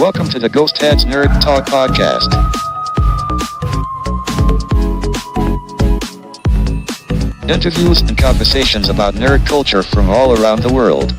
Welcome to the Ghost Heads Nerd Talk Podcast. Interviews and conversations about nerd culture from all around the world.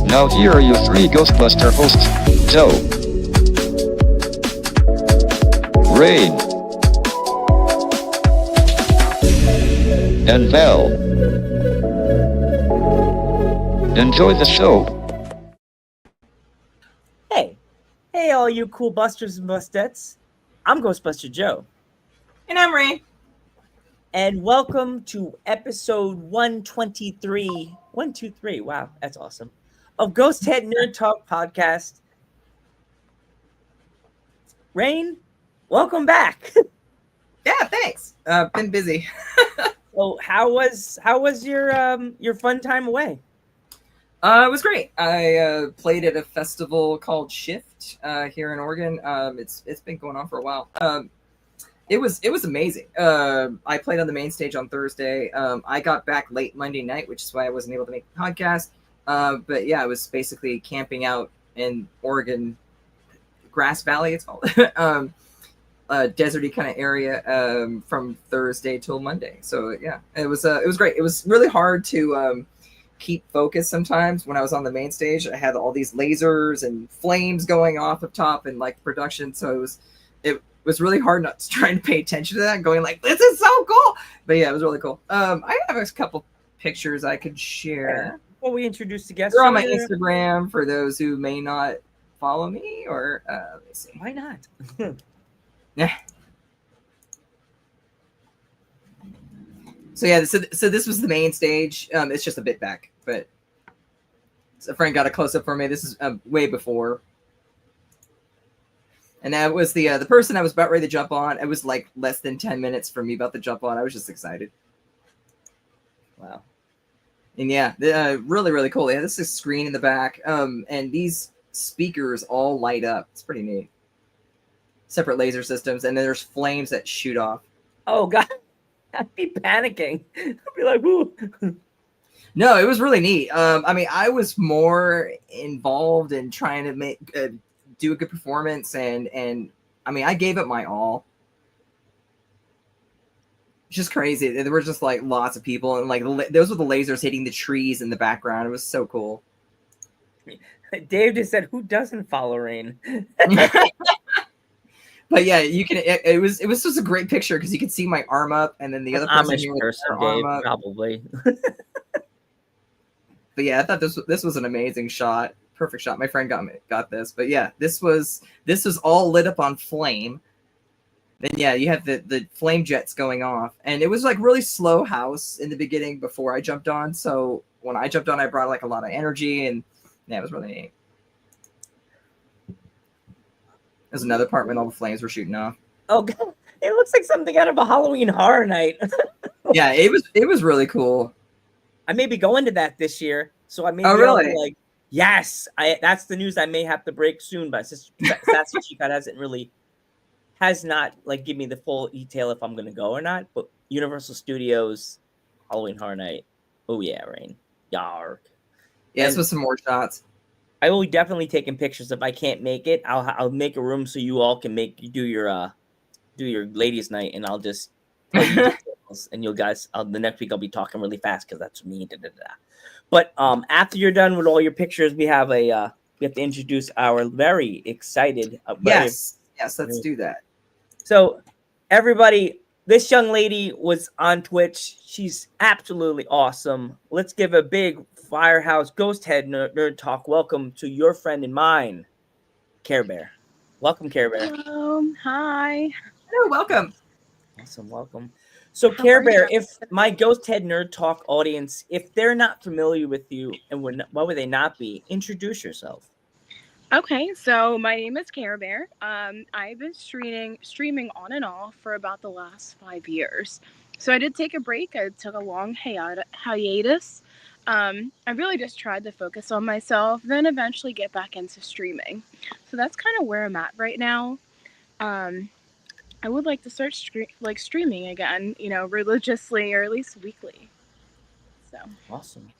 Now here are your three Ghostbuster hosts, Joe, Rain, and Val. Enjoy the show. Hey all you cool busters and bustettes. I'm Ghostbuster Joe. And I'm Rain. And welcome to episode 123. 123, wow, that's awesome. Of Ghost Head Nerd Talk Podcast. Rain, welcome back. Yeah, thanks. Been busy. So how was your fun time away? It was great. I played at a festival called Shift here in Oregon. It's been going on for a while. It was amazing. I played on the main stage on Thursday. I got back late Monday night, which is why I wasn't able to make the podcast. But yeah, I was basically camping out in Oregon, Grass Valley, it's called. Deserty kind of area from Thursday till Monday. So yeah, it was great. It was really hard to keep focus sometimes when I was on the main stage. I had all these lasers and flames going off up top and like production. So it was really hard not to try to pay attention to that, going like, this is so cool. But yeah, it was really cool. I have a couple pictures I could share. Well, we introduced the guests. They're on my Instagram for those who may not follow me, or let's see. Why not? Yeah. So yeah, so this was the main stage. It's just a bit back, but a friend got a close up for me. This is way before, and that was the person I was about ready to jump on. It was like less than 10 minutes for me about to jump on. I was just excited. Wow. And yeah, really, really cool. Yeah, this is a screen in the back, and these speakers all light up. It's pretty neat. Separate laser systems, and then there's flames that shoot off. Oh God, I'd be panicking. I'd be like, "Woo!" No, it was really neat. I mean, I was more involved in trying to do a good performance, and I mean, I gave it my all. Just crazy. There were just like lots of people, and like those were the lasers hitting the trees in the background. It was so cool. Dave just said, "Who doesn't follow Rain?" But yeah, you can. It was just a great picture because you could see my arm up, and then the other person Amish person, Dave, probably. But yeah, I thought this was an amazing shot, perfect shot. My friend got this, but yeah, this was all lit up on flame. Then yeah, you have the flame jets going off, and it was like really slow house in the beginning before I jumped on. So when I jumped on, I brought like a lot of energy, and yeah, it was really neat. There's another part when all the flames were shooting off. Oh God, it looks like something out of a Halloween Horror Night. Yeah, it was really cool. I may be going to that this year, so I may. Oh really? Like, yes, that's the news I may have to break soon. But that's what she has not like give me the full detail if I'm gonna go or not. But Universal Studios Halloween Horror Night. Oh yeah, Rain. Yark. Yeah, this was some more shots. I will be definitely taking pictures. If I can't make it, I'll make a room so you all can do your ladies' night, and I'll just tell you details, and you guys. The next week I'll be talking really fast because that's me. But after you're done with all your pictures, we have to introduce our very excited. Yes, let's do that. So, everybody, this young lady was on Twitch. She's absolutely awesome. Let's give a big Firehouse Ghost Head Nerd Talk. Welcome to your friend and mine, Care Bear. Welcome, Care Bear. Hello. Hi. Hello, welcome. Awesome, welcome. So, Care Bear, if my Ghost Head Nerd Talk audience, if they're not familiar with you, and why would they not be? Introduce yourself. Okay, so my name is Care Bear. I've been streaming on and off for about the last 5 years. So I did take a break. I took a long hiatus. I really just tried to focus on myself, then eventually get back into streaming. So that's kind of where I'm at right now. I would like to start streaming again, religiously or at least weekly. So Awesome.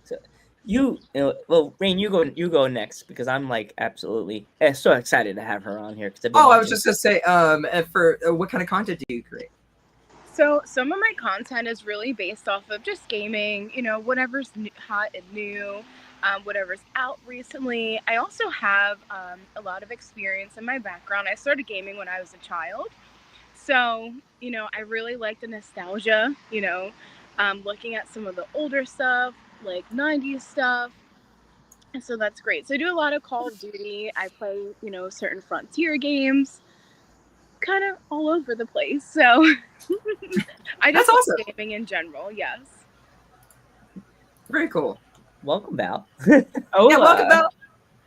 So Rain, you go next because I'm like absolutely so excited to have her on here. Oh, I was just gonna say, for what kind of content do you create? So some of my content is really based off of just gaming, whatever's hot and new, whatever's out recently. I also have a lot of experience in my background. I started gaming when I was a child. So, I really like the nostalgia, looking at some of the older stuff, like 90s stuff. And so that's great. So I do a lot of Call of Duty. I play, certain Frontier games, kind of all over the place. So I just That's awesome. like gaming in general, yes. Very cool. Welcome, Val. Ola. Yeah, welcome, Belle.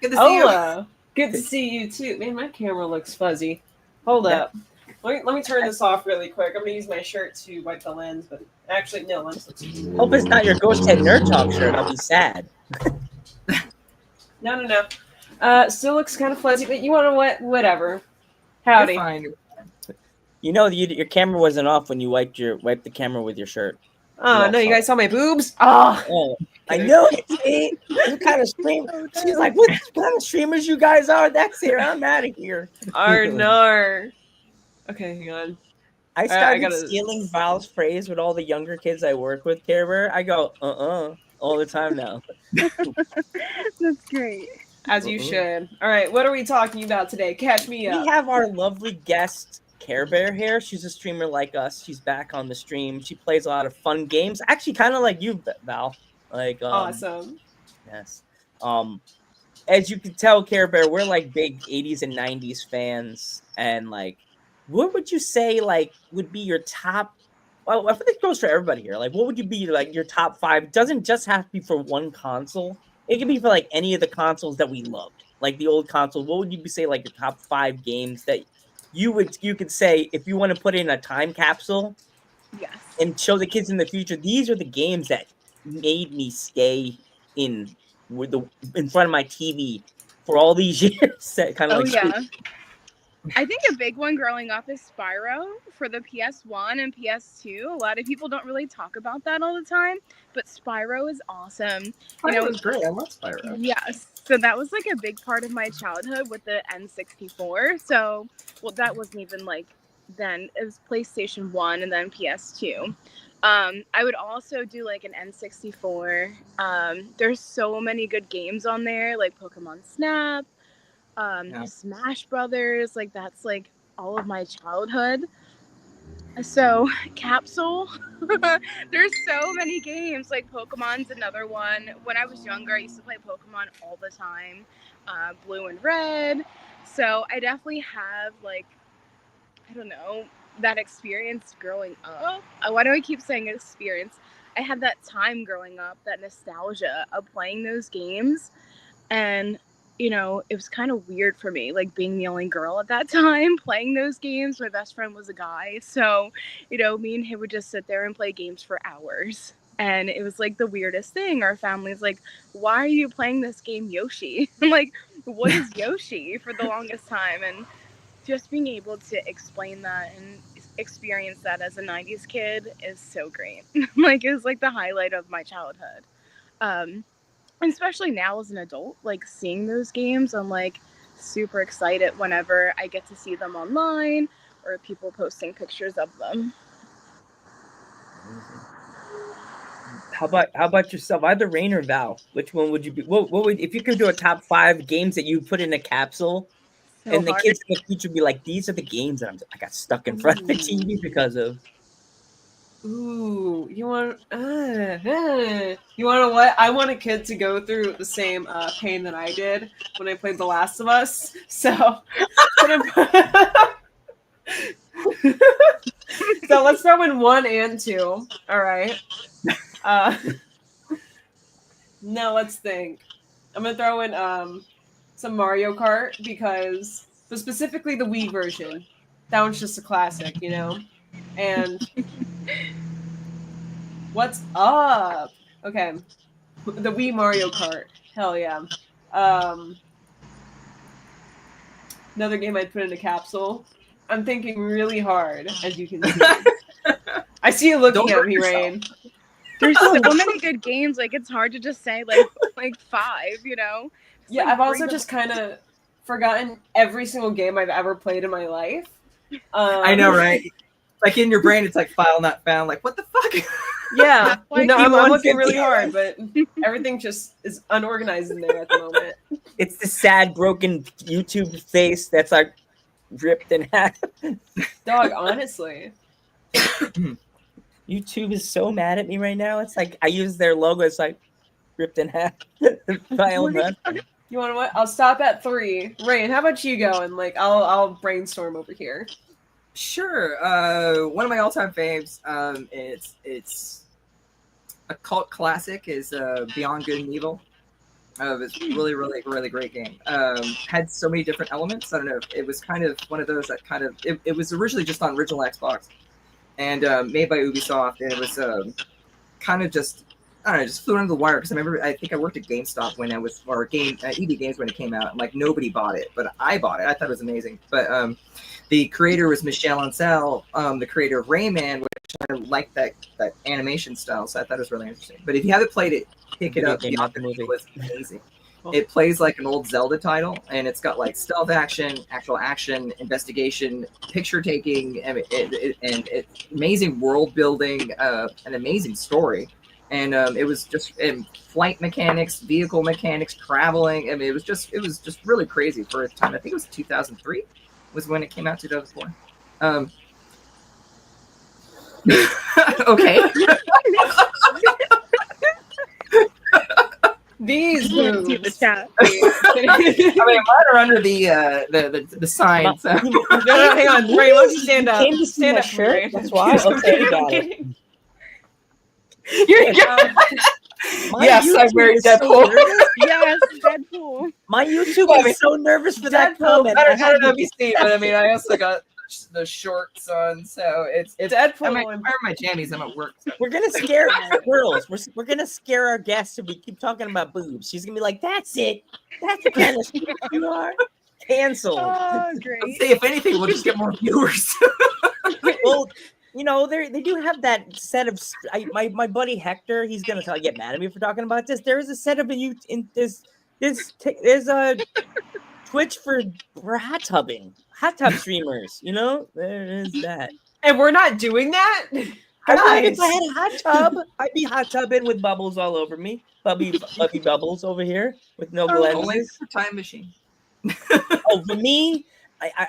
Good to see you. Ola. Good to see you too. Man, my camera looks fuzzy. Hold up. Let me turn this off really quick. I'm gonna use my shirt to wipe the lens, but actually no lens looks good. Hope it's not your Ghost Head Nerd Talk shirt. I'll be sad. No. Still looks kind of fuzzy, but you wanna what? Whatever. You're Howdy. fine. Your camera wasn't off when you wiped the camera with your shirt. Oh no, you guys saw my boobs? Oh, Oh, I know it. See? What kind of stream? She's like, what kind of streamers you guys are? That's here. I'm out of here. Arnar. Okay, hang on. I started gotta- stealing Val's phrase with all the younger kids I work with, Care Bear. I go, all the time now. That's great. As you should. All right, what are we talking about today? Catch me up. We have our lovely guest, Care Bear, here. She's a streamer like us. She's back on the stream. She plays a lot of fun games. Actually, kind of like you, Val. Like, Awesome. Yes. As you can tell, Care Bear, we're like big 80s and 90s fans. And like, what would you say like would be your top? Well, I think it goes for everybody here. Like, what would you be like your top 5? It doesn't just have to be for one console. It could be for like any of the consoles that we loved, like the old consoles. What would you say like your top 5 games that you could say if you want to put in a time capsule Yes. and show the kids in the future? These are the games that made me stay in front of my TV for all these years. Kind of Oh like yeah. I think a big one growing up is Spyro for the PS1 and PS2. A lot of people don't really talk about that all the time, but Spyro is awesome. Spyro was great. I love Spyro. Yes. So that was like a big part of my childhood with the N64. So, well, that wasn't even like then. It was PlayStation 1 and then PS2. I would also do like an N64. There's so many good games on there, like Pokemon Snap, Smash Brothers. Like that's like all of my childhood. So Capsule, there's so many games. Like Pokemon's another one. When I was younger, I used to play Pokemon all the time, Blue and Red. So I definitely have like, I don't know, that experience growing up. Why do I keep saying experience? I had that time growing up, that nostalgia of playing those games, and it was kind of weird for me, like being the only girl at that time playing those games. My best friend was a guy. So, me and him would just sit there and play games for hours. And it was like the weirdest thing. Our family's like, why are you playing this game, Yoshi? I'm like, what is Yoshi for the longest time? And just being able to explain that and experience that as a 90s kid is so great. Like, it was like the highlight of my childhood. Especially now as an adult, like seeing those games, I'm like super excited whenever I get to see them online or people posting pictures of them. How about yourself? Either Rain or Val. Which one would you be? What would, if you could do a top 5 games that you put in a capsule, So and the hard. kids in the future be like, these are the games that I got stuck in front of the TV because of. Ooh, you want what? I want a kid to go through the same pain that I did when I played The Last of Us. So, so let's throw in 1 and 2. All right. Now let's think. I'm gonna throw in some Mario Kart but specifically the Wii version. That one's just a classic, and What's up? Okay. The Wii Mario Kart. Hell yeah. Another game I'd put in a capsule. I'm thinking really hard, as you can see. I see you looking Don't at hurt me, yourself. Rain. There's so many good games. Like it's hard to just say like 5. You know. Just, Yeah, like, I've also bring them- just kind of forgotten every single game I've ever played in my life. I know, right? Like in your brain, it's like file not found. Like, what the fuck? Yeah. Like, No, I'm looking 150. really hard, but everything just is unorganized in there at the moment. It's the sad, broken YouTube face that's like ripped in half. Dog, honestly. YouTube is so mad at me right now. It's like I use their logo. It's like ripped in half. File not. You want to what? I'll stop at 3. Rain, how about you go? And like, I'll brainstorm over here. Sure. One of my all-time faves. It's a cult classic. Is Beyond Good and Evil. It's really, really, really great game. Had so many different elements. I don't know. It was kind of one of those that kind of. It was originally just on original Xbox, and made by Ubisoft, and it was kind of just. I don't know, just flew under the wire because I think I worked at GameStop when I was, or EB Games when it came out. And like nobody bought it, but I bought it. I thought it was amazing. But the creator was Michel Ancel, the creator of Rayman, which I like that animation style. So I thought it was really interesting. But if you haven't played it, pick it up. Video game, not the movie. It was amazing. It plays like an old Zelda title, and it's got like stealth action, actual action, investigation, picture taking, and it's amazing world building, an amazing story. And it was just flight mechanics, vehicle mechanics, traveling. I mean, it was just really crazy for its time. I think it was 2003 was when it came out. 2004. Okay. These You can't see the boobs. chat. I mean, mine are under the sign. So. No, hang on. Rain, why don't you stand up? Came to see Stand my up, shirt? Rain. That's why? Okay, I'm got it. kidding. My Yes, I YouTube wear is so Deadpool. nervous. Yes, Deadpool. My YouTube I mean, is so nervous for that Deadpool. comment. I I don't had know to- if you see, but I mean, I also got the shorts on, so it's Deadpool. I'm wearing my jammies. I'm at work. So. We're gonna scare girls. We're gonna scare our guests if we keep talking about boobs. She's gonna be like, "That's it. That's the kind of shit you are." Canceled. Oh, great. Let's see, if anything, we'll just get more viewers. Well, you know, they do have that set of my buddy Hector. He's gonna get mad at me for talking about this. There is a set of there's a Twitch for hot tub streamers. You know, there is that. And we're not doing that? If I Guys. had a hot tub, I'd be hot tubbing with bubbles all over me. Bubby bubbles over here with no Only lenses. for time machine. Oh, for me,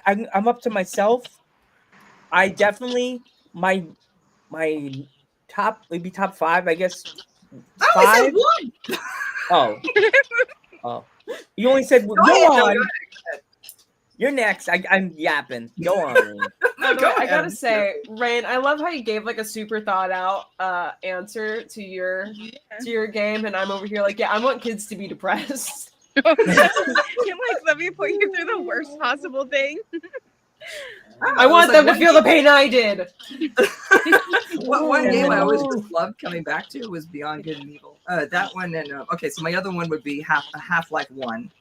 I'm up to myself. I definitely my top would be top 5, I guess. I only 5. said one. Oh, you only said go ahead, no, on. go You're next. I'm yapping. Go on. Rain. By the Go way, I ahead. gotta say, Rain, I love how you gave like a super thought out answer to your game, and I'm over here like, yeah, I want kids to be depressed. Can let me put you through the worst possible thing. I want them to feel the pain I did. One game I always just loved coming back to was Beyond Good and Evil. That one, and okay, so my other one would be Half-Life 1.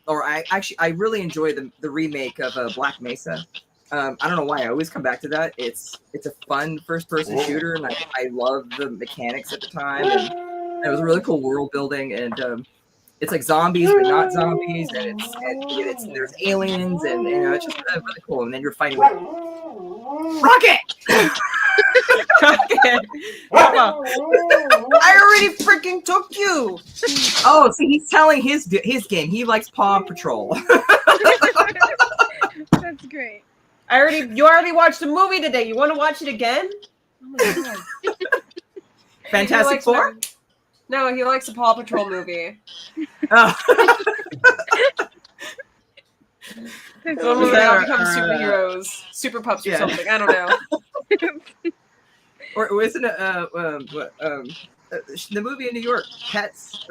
Or I really enjoy the remake of Black Mesa. I don't know why I always come back to that. It's a fun first-person shooter, and I love the mechanics at the time. And it was a really cool world building, and it's like zombies but not zombies, and it's there's aliens, and you know it's just really cool. And then you're fighting with Rocket. I already freaking took you. Oh, see, he's telling his game. He likes Paw Patrol. That's great. You already watched the movie today. You want to watch it again? Oh my god. Fantastic Four. No, he likes the Paw Patrol movie. Oh. The one where they all become superheroes, super pups or Yeah. something. I don't know. Or isn't it the movie in New York, Pets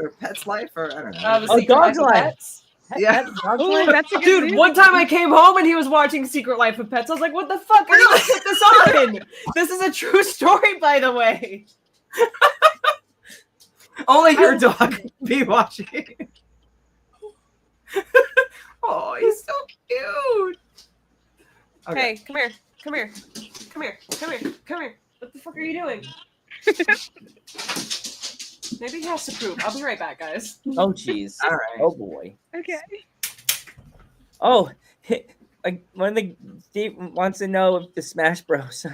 Life, or I don't know. The Oh, Secret Life Dog's of Life. Pets. Yeah. Oh, that's a good Dude, movie. one time I came home and he was watching Secret Life of Pets. I was like, what the fuck? I need to put this on. This is a true story, by the way. Only your dog can be watching. Oh, he's so cute. Okay. Hey, come here. Come here. Come here. Come here. Come here. What the fuck are you doing? Maybe he has to poop. I'll be right back, guys. Oh jeez. All right. Oh boy. Okay. Oh, like one of the Steve wants to know if the Smash Bros.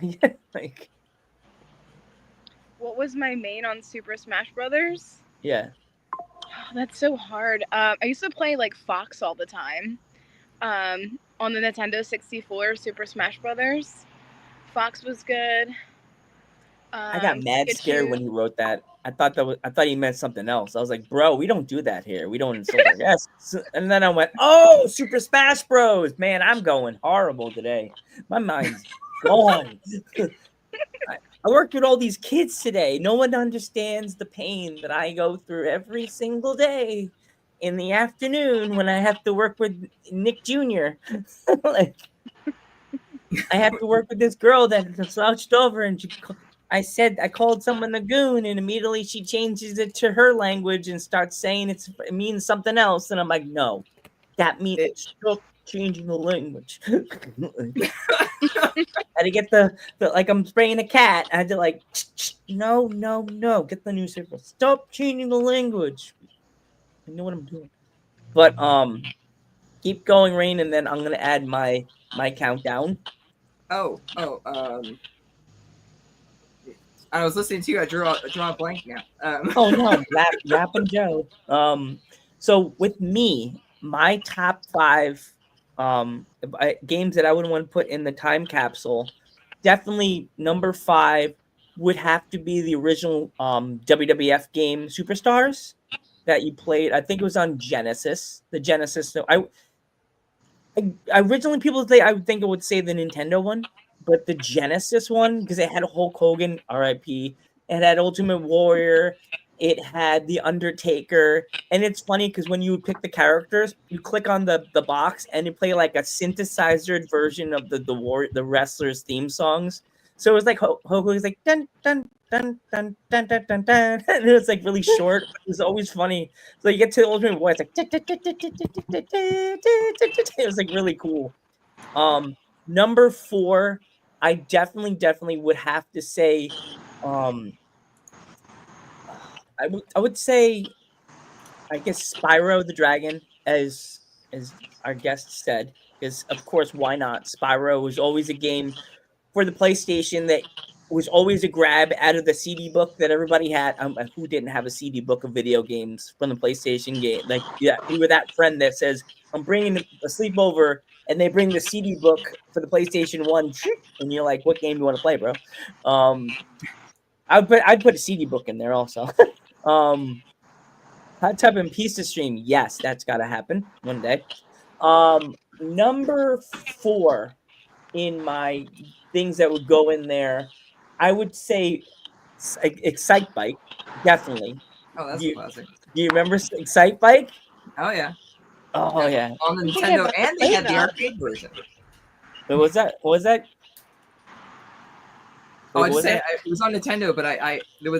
Like, What was my main on Super Smash Brothers? yeah. Oh, that's so hard. I used to play like Fox all the time. On the Nintendo 64, Super Smash Brothers. Fox was good. I got mad scared when he wrote that. I thought he meant something else. I was like, bro, we don't do that here. We don't insult our guests. And then I went, oh, Super Smash Bros. Man, I'm going horrible today. My mind's gone. I worked with all these kids today. No one understands the pain that I go through every single day in the afternoon when I have to work with Nick Jr. Like, I have to work with this girl that slouched over and I called someone a goon, and immediately she changes it to her language and starts saying it means something else. And I'm like, no, that means stop changing the language. I had to get the like I'm spraying a cat. I had to like, no, get the newspaper. Stop changing the language. I know what I'm doing. But keep going, Rain, and then I'm gonna add my countdown. I was listening to you. I drew a blank now. Oh no, Rap and Joe. So with me, my top 5 games that I would want to put in the time capsule, definitely number 5 would have to be the original WWF game Superstars that you played. I think it was on Genesis. The Genesis. So I originally people say I would think it would say the Nintendo one, but the Genesis one, because it had Hulk Hogan, R.I.P. It had Ultimate Warrior. It had The Undertaker. And it's funny because when you pick the characters, you click on the box and it play like a synthesizer version of the wrestlers' theme songs. So it was like Hulk Hogan's like dun dun dun dun dun dun dun dun, and it was like really short. But it was always funny. So you get to the Ultimate Warrior, it's like it was like really cool. Number 4, I definitely would have to say, I would say, I guess Spyro the Dragon, as our guest said, because of course, why not? Spyro was always a game for the PlayStation that was always a grab out of the CD book that everybody had. Who didn't have a CD book of video games from the PlayStation game? Like, yeah, you were that friend that says, I'm bringing a sleepover, and they bring the CD book for the PlayStation 1, and you're like, what game do you want to play, bro? I'd put a CD book in there also. Hot Tub and Pizza Stream, yes, that's got to happen one day. Number 4 in my things that would go in there, I would say Excite Bike, definitely. Oh, that's a classic. Do you remember Excite Bike? Oh yeah. Oh yeah. On the Nintendo, and they had the arcade version. What was that? Oh, I just say it was on Nintendo, but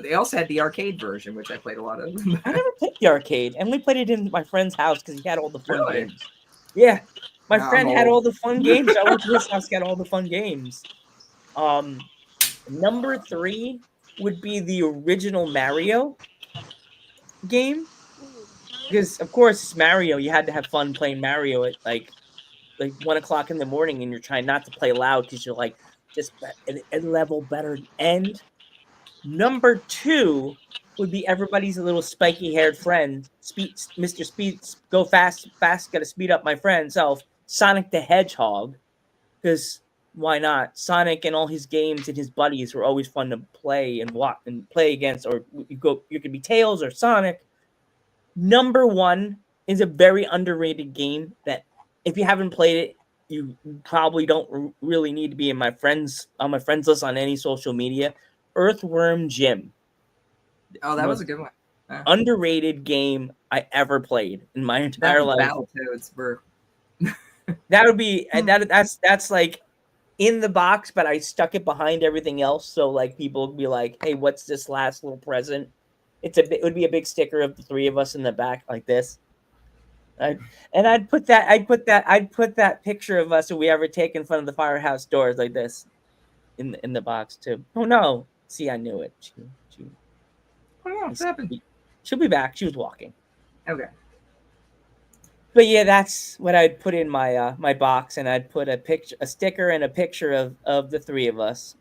they also had the arcade version, which I played a lot of. I never played the arcade, and we played it in my friend's house because he had all the fun Really? games. Yeah, my Nah, friend I'm had old. all the fun games. I went to his house, got all the fun games. Number 3 would be the original Mario game, because of course it's Mario. You had to have fun playing Mario at like 1:00 in the morning, and you're trying not to play loud because you're like just a level better end. Number 2 would be everybody's little spiky-haired friend, Mr. Speed, go fast, gotta speed up my friend self, Sonic the Hedgehog, because why not? Sonic and all his games and his buddies were always fun to play and watch and play against, or you could be Tails or Sonic. Number 1 is a very underrated game that if you haven't played it, you probably don't really need to be on my friends list on any social media. Earthworm Jim. Oh, that was a good one. underrated game I ever played in my entire life. Battletoads were. That would be that's like in the box, but I stuck it behind everything else, so like people would be like, "Hey, what's this last little present?" It would be a big sticker of the three of us in the back like this. I'd put that picture of us if we ever take in front of the firehouse doors like this in the box too. Oh no! See, I knew it. What's happened? She'll be back. She was walking. Okay. But yeah, that's what I'd put in my my box, and I'd put a sticker and a picture of the three of us.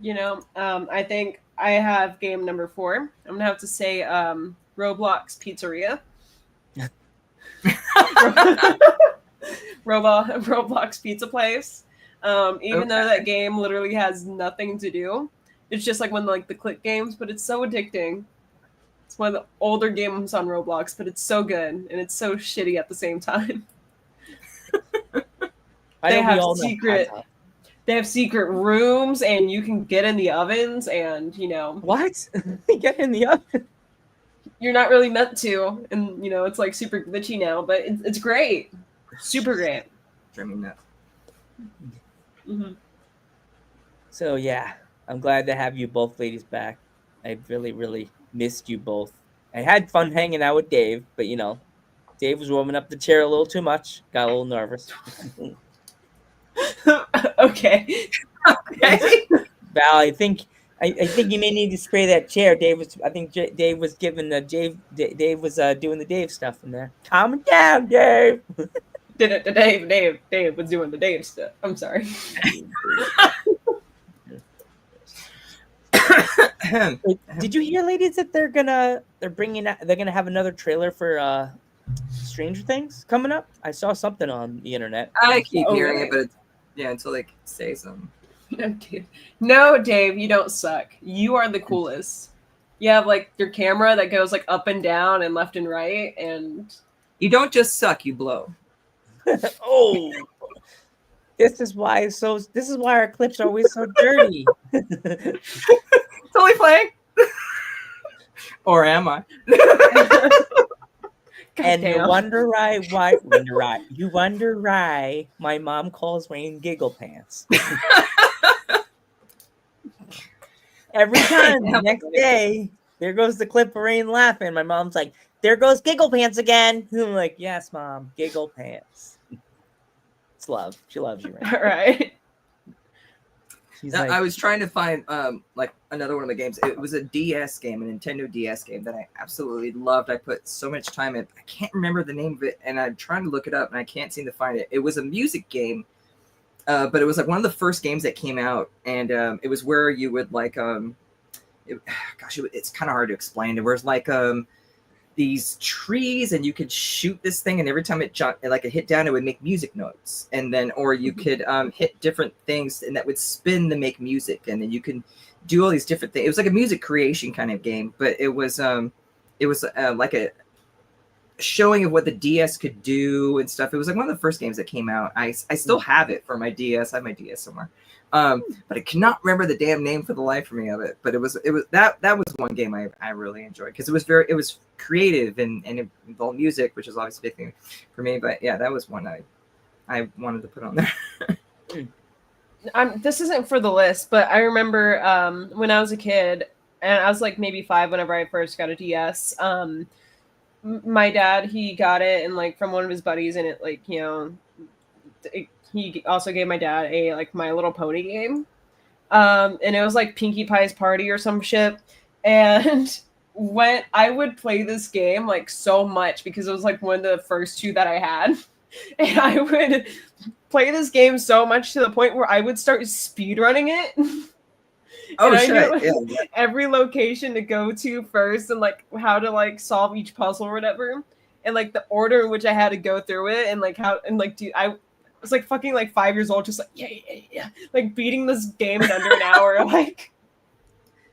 You know, I think I have game number 4. I'm gonna have to say Roblox Pizzeria. Roblox Pizza Place. Even though that game literally has nothing to do, it's just like one of the click games, but it's so addicting. It's one of the older games on Roblox, but it's so good and it's so shitty at the same time. They have secret rooms, and you can get in the ovens, and What? Get in the oven? You're not really meant to, and it's like super glitchy now, but it's great, super great. Dreaming that. Mm-hmm. So yeah, I'm glad to have you both ladies back. I really, really missed you both. I had fun hanging out with Dave, but Dave was warming up the chair a little too much. Got a little nervous. Okay. Val, I think you may need to spray that chair. Dave was giving Dave was doing the Dave stuff in there. Calm it down, Dave. Dave was doing the Dave stuff. I'm sorry. Did you hear, ladies, that they're gonna have another trailer for Stranger Things coming up? I saw something on the internet. I keep hearing it, but until they say something. No, Dave, you don't suck. You are the coolest. You have your camera that goes up and down and left and right, and you don't just suck, you blow. Oh, this is why our clips are always so dirty. Totally playing. Or am I? And you wonder why my mom calls Rain Giggle Pants. Every time, the next day, there goes the clip of Rain laughing. My mom's like, "There goes Giggle Pants again." I'm like, "Yes, Mom, Giggle Pants." It's love. She loves you, Rain. All right. I was trying to find another one of the games. It was a DS game, a Nintendo DS game that I absolutely loved. I put so much time in. I can't remember the name of it, and I'm trying to look it up, and I can't seem to find it. It was a music game, but it was one of the first games that came out, and it was where you would it's kind of hard to explain. It was these trees, and you could shoot this thing, and every time it hit down, it would make music notes, and then or you could hit different things, and that would spin to make music, and then you can do all these different things. It was like a music creation kind of game, but it was like a showing of what the DS could do and stuff. It was one of the first games that came out. I still have it for my DS. I have my DS somewhere. But I cannot remember the damn name for the life of me of it. But it was that was one game I really enjoyed because it was creative and it involved music, which is obviously a big thing for me. But yeah, that was one I wanted to put on there. This isn't for the list, but I remember when I was a kid, and I was maybe 5 whenever I first got a DS. My dad, he got it and from one of his buddies, and it he also gave my dad a My Little Pony game, and it was Pinkie Pie's Party or some shit. And when I would play this game so much because it was one of the first 2 that I had, and I would play this game so much to the point where I would start speedrunning it. Oh and shit! I knew, every location to go to first, and how to solve each puzzle or whatever, and the order in which I had to go through it, and how and dude, I was fucking 5 years old, just yeah, beating this game in under an hour.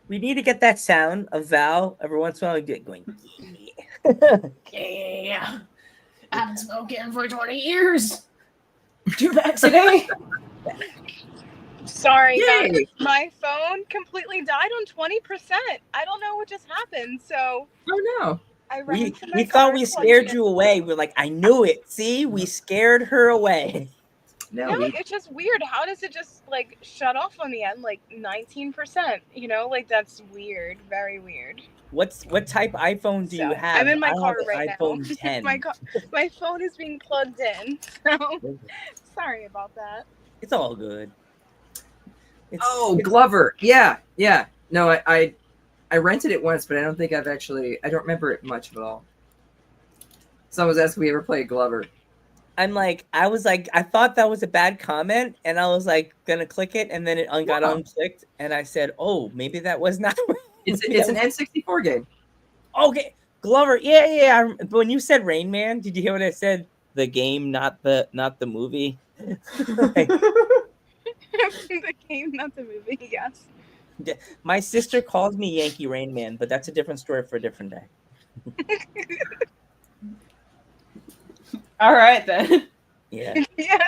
We need to get that sound of Val every once in a while going, yeah. I've been smoking for 20 years. 2 packs a day. Sorry, Yay! guys. My phone completely died on 20%. I don't know what just happened. So Oh no. I ran We into my thought car, we plugged scared it in. you away. We're like, I knew it. See, we scared her away. No, No, we it's just weird. How does it just like shut off on the end like 19%? You know, like that's weird. Very weird. What type iPhone do you So, have? I'm in my I have car an right now. iPhone 10. My phone is being plugged in. So sorry about that. It's all good. Oh, Glover. Yeah. No, I rented it once, but I don't think I don't remember it much at all. Someone was asking if we ever played Glover. I was like, I thought that was a bad comment, and I was like, gonna click it, and then it got Wow. unclicked, and I said, oh, maybe that was not. It's maybe an that was- N64 game. Okay, Glover. Yeah. But when you said Rain Man, did you hear what I said? The game, not the movie. Like, The game, not the movie. Yes. my sister calls me Yankee Rain Man, but that's a different story for a different day. All right then. Yeah. Yeah.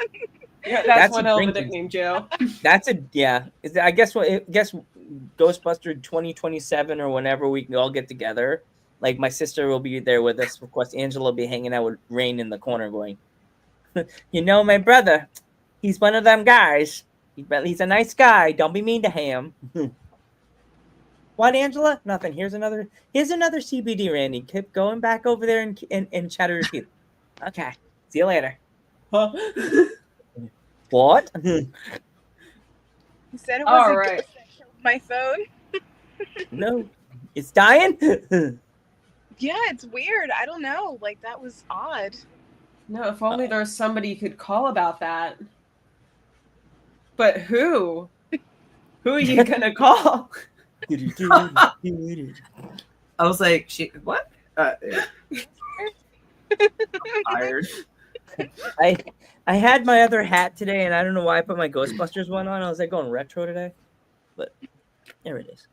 Yeah, that's That's one a hell of a drinking- nickname, Joe. That's a yeah. I guess Ghostbuster 2027 or whenever we can all get together. Like my sister will be there with us. Of course, Angela will be hanging out with Rain in the corner, going, "You know, my brother, he's one of them guys. He's a nice guy. Don't be mean to him." What, Angela? Nothing. Here's another CBD, Randy. Keep going back over there and chatter your teeth. Okay. See you later. Huh? What? You said it was All a right. ghost that killed my phone. No, it's dying. Yeah, it's weird. I don't know. Like that was odd. No, if only there was somebody you could call about that. But who? Who are you gonna call? I was like, what? Yeah. I'm tired. I had my other hat today, and I don't know why I put my Ghostbusters one on. I was like going retro today, but there it is.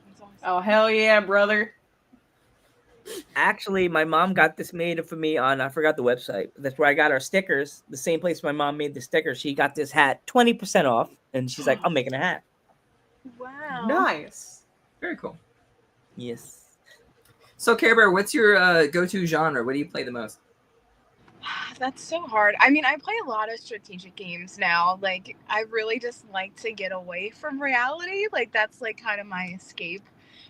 That's awesome. Oh hell yeah, brother! Actually, my mom got this made for me on, I forgot the website. That's where I got our stickers. The same place my mom made the stickers. She got this hat 20% off, and she's like, I'm making a hat. Wow. Nice. Very cool. Yes. So, Care Bear, what's your go-to genre? What do you play the most? That's so hard. I mean, I play a lot of strategic games now. Like, I really just like to get away from reality. Like, that's like kind of my escape.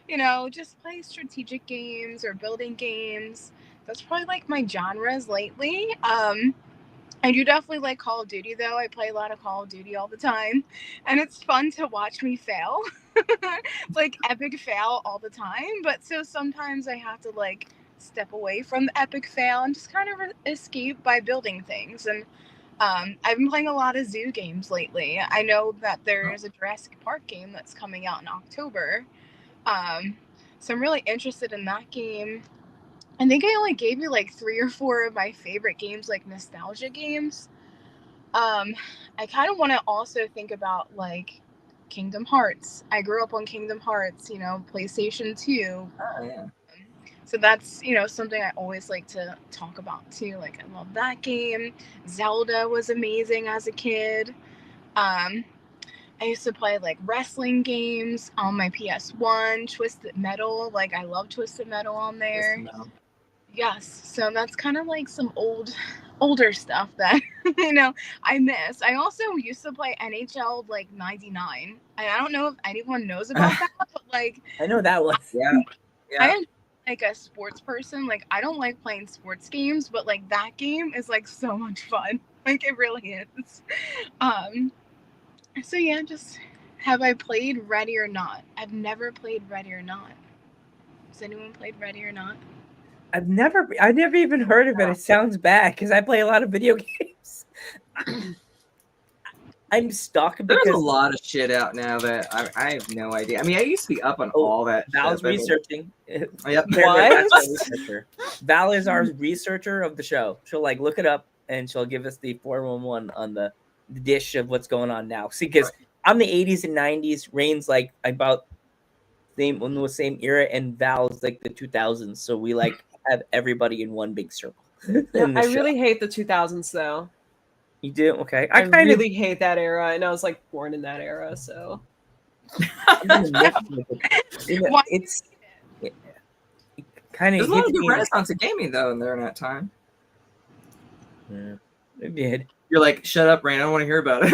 You know, just play strategic games or building games. That's probably like my genres lately. I do definitely like Call of Duty though. I play a lot of Call of Duty all the time, and it's fun to watch me fail. Like epic fail all the time, but so sometimes I have to like step away from the epic fail and just kind of escape by building things. And I've been playing a lot of zoo games lately. I know that there's a Jurassic Park game that's coming out in October. So I'm really interested in that game. I think I only gave you like 3 or 4 of my favorite games, like nostalgia games. I kind of want to also think about like Kingdom Hearts. I grew up on Kingdom Hearts, you know, PlayStation 2. Oh, yeah. So that's, you know, something I always like to talk about too. Like I love that game. Zelda was amazing as a kid. I used to play like wrestling games on my PS1, Twisted Metal. Like I love Twisted Metal on there. Yes, so that's kind of like some older stuff that you know I miss. I also used to play NHL like '99, and I don't know if anyone knows about that, but like I know that one. Yeah. I am like a sports person. Like I don't like playing sports games, but like that game is like so much fun. Like it really is. So yeah, just have I played Ready or Not? I've never played Ready or Not. Has anyone played Ready or Not? I've never even heard of it. It sounds bad because I play a lot of video games. I'm stuck There's because a lot of shit out now that I have no idea. I mean, I used to be up on all that. Val's shit, but- researching. Yep. That's our researcher. Val is our researcher of the show. She'll like look it up and she'll give us the 411 on the dish of what's going on now. See, because I'm the 80s and 90s. Rain's like about the same era, and Val's like the 2000s. So we like have everybody in one big circle. I really hate the 2000s though. You do? Okay. I kind really hate that era, and I was like born in that era, so. Why- It's kind There's of a lot hits of good me. renaissance of gaming though in during that time. Yeah, it did. You're like, shut up, Rain. I don't want to hear about it.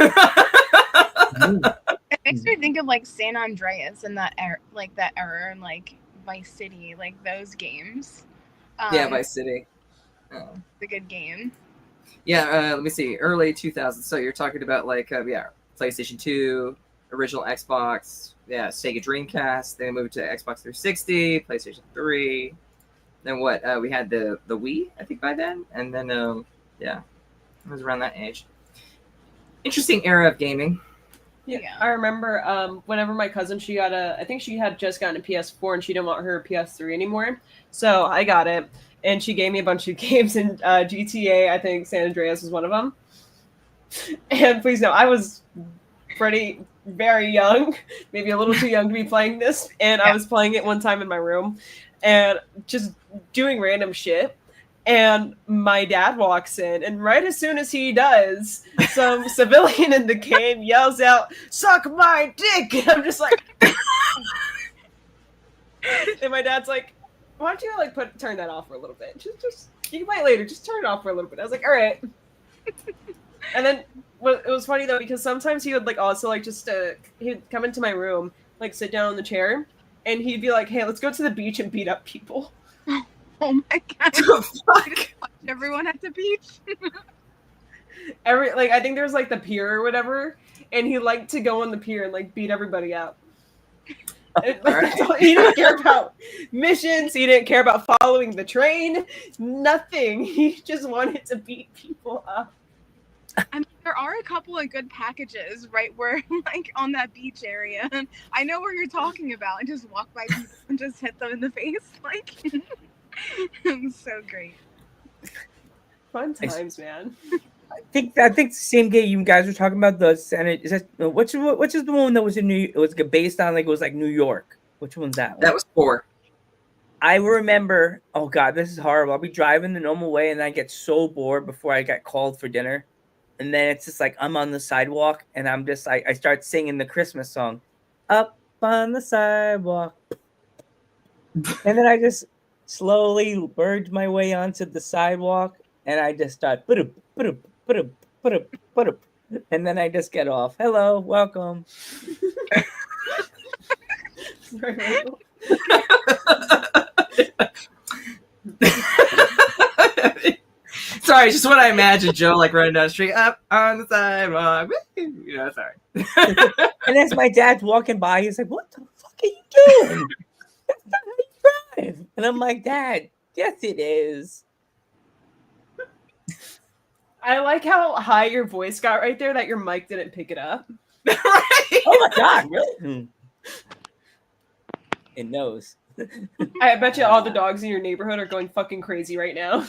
It makes me think of like San Andreas and that era, and like Vice City, like those games. Yeah, Vice City. It's a good game. Yeah, let me see. Early 2000s. So you're talking about like, PlayStation 2, original Xbox, Sega Dreamcast. Then moved to Xbox 360, PlayStation 3. Then what? We had the Wii, I think, by then. And then, it was around that age. Interesting era of gaming. Yeah, I remember whenever my cousin, I think she had just gotten a PS4 and she didn't want her PS3 anymore. So I got it. And she gave me a bunch of games in GTA. I think San Andreas was one of them. And please know, I was very young, maybe a little too young to be playing this. And I was playing it one time in my room and just doing random shit. And my dad walks in, and right as soon as he does, some civilian in the game yells out, "Suck my dick!" And I'm just like, and my dad's like, "Why don't you like turn that off for a little bit? Just you can play it later. Just turn it off for a little bit." I was like, "All right." And then it was funny though because sometimes he would like also like just he'd come into my room, like sit down on the chair, and he'd be like, "Hey, let's go to the beach and beat up people." Oh my god! Fuck. Everyone at the beach. I think there's like the pier or whatever, and he liked to go on the pier and like beat everybody up. He didn't care about missions. He didn't care about following the train. Nothing. He just wanted to beat people up. I mean, there are a couple of good packages right where, like, on that beach area. I know where you're talking about. And just walk by people and just hit them in the face. Like, it's so great. Fun times, man. I think the same game you guys were talking about. The Senate is that which is the one that was in It was based on like it was like New York. Which one's that one? That was 4. I remember. Oh god, this is horrible. I'll be driving the normal way and I get so bored before I get called for dinner, and then it's just like I'm on the sidewalk and I'm just like I start singing the Christmas song, "Up on the sidewalk," and then I just slowly merge my way onto the sidewalk and I just start and then I just get off. Hello, welcome. Sorry, just what I imagined Joe like running down the street, up on the sidewalk. Sorry. And as my dad's walking by, he's like, "What the fuck are you doing? That's not how you drive." And I'm like, "Dad, yes it is." I like how high your voice got right there that your mic didn't pick it up. Right? Oh my god, really? It knows. I bet you all the dogs in your neighborhood are going fucking crazy right now.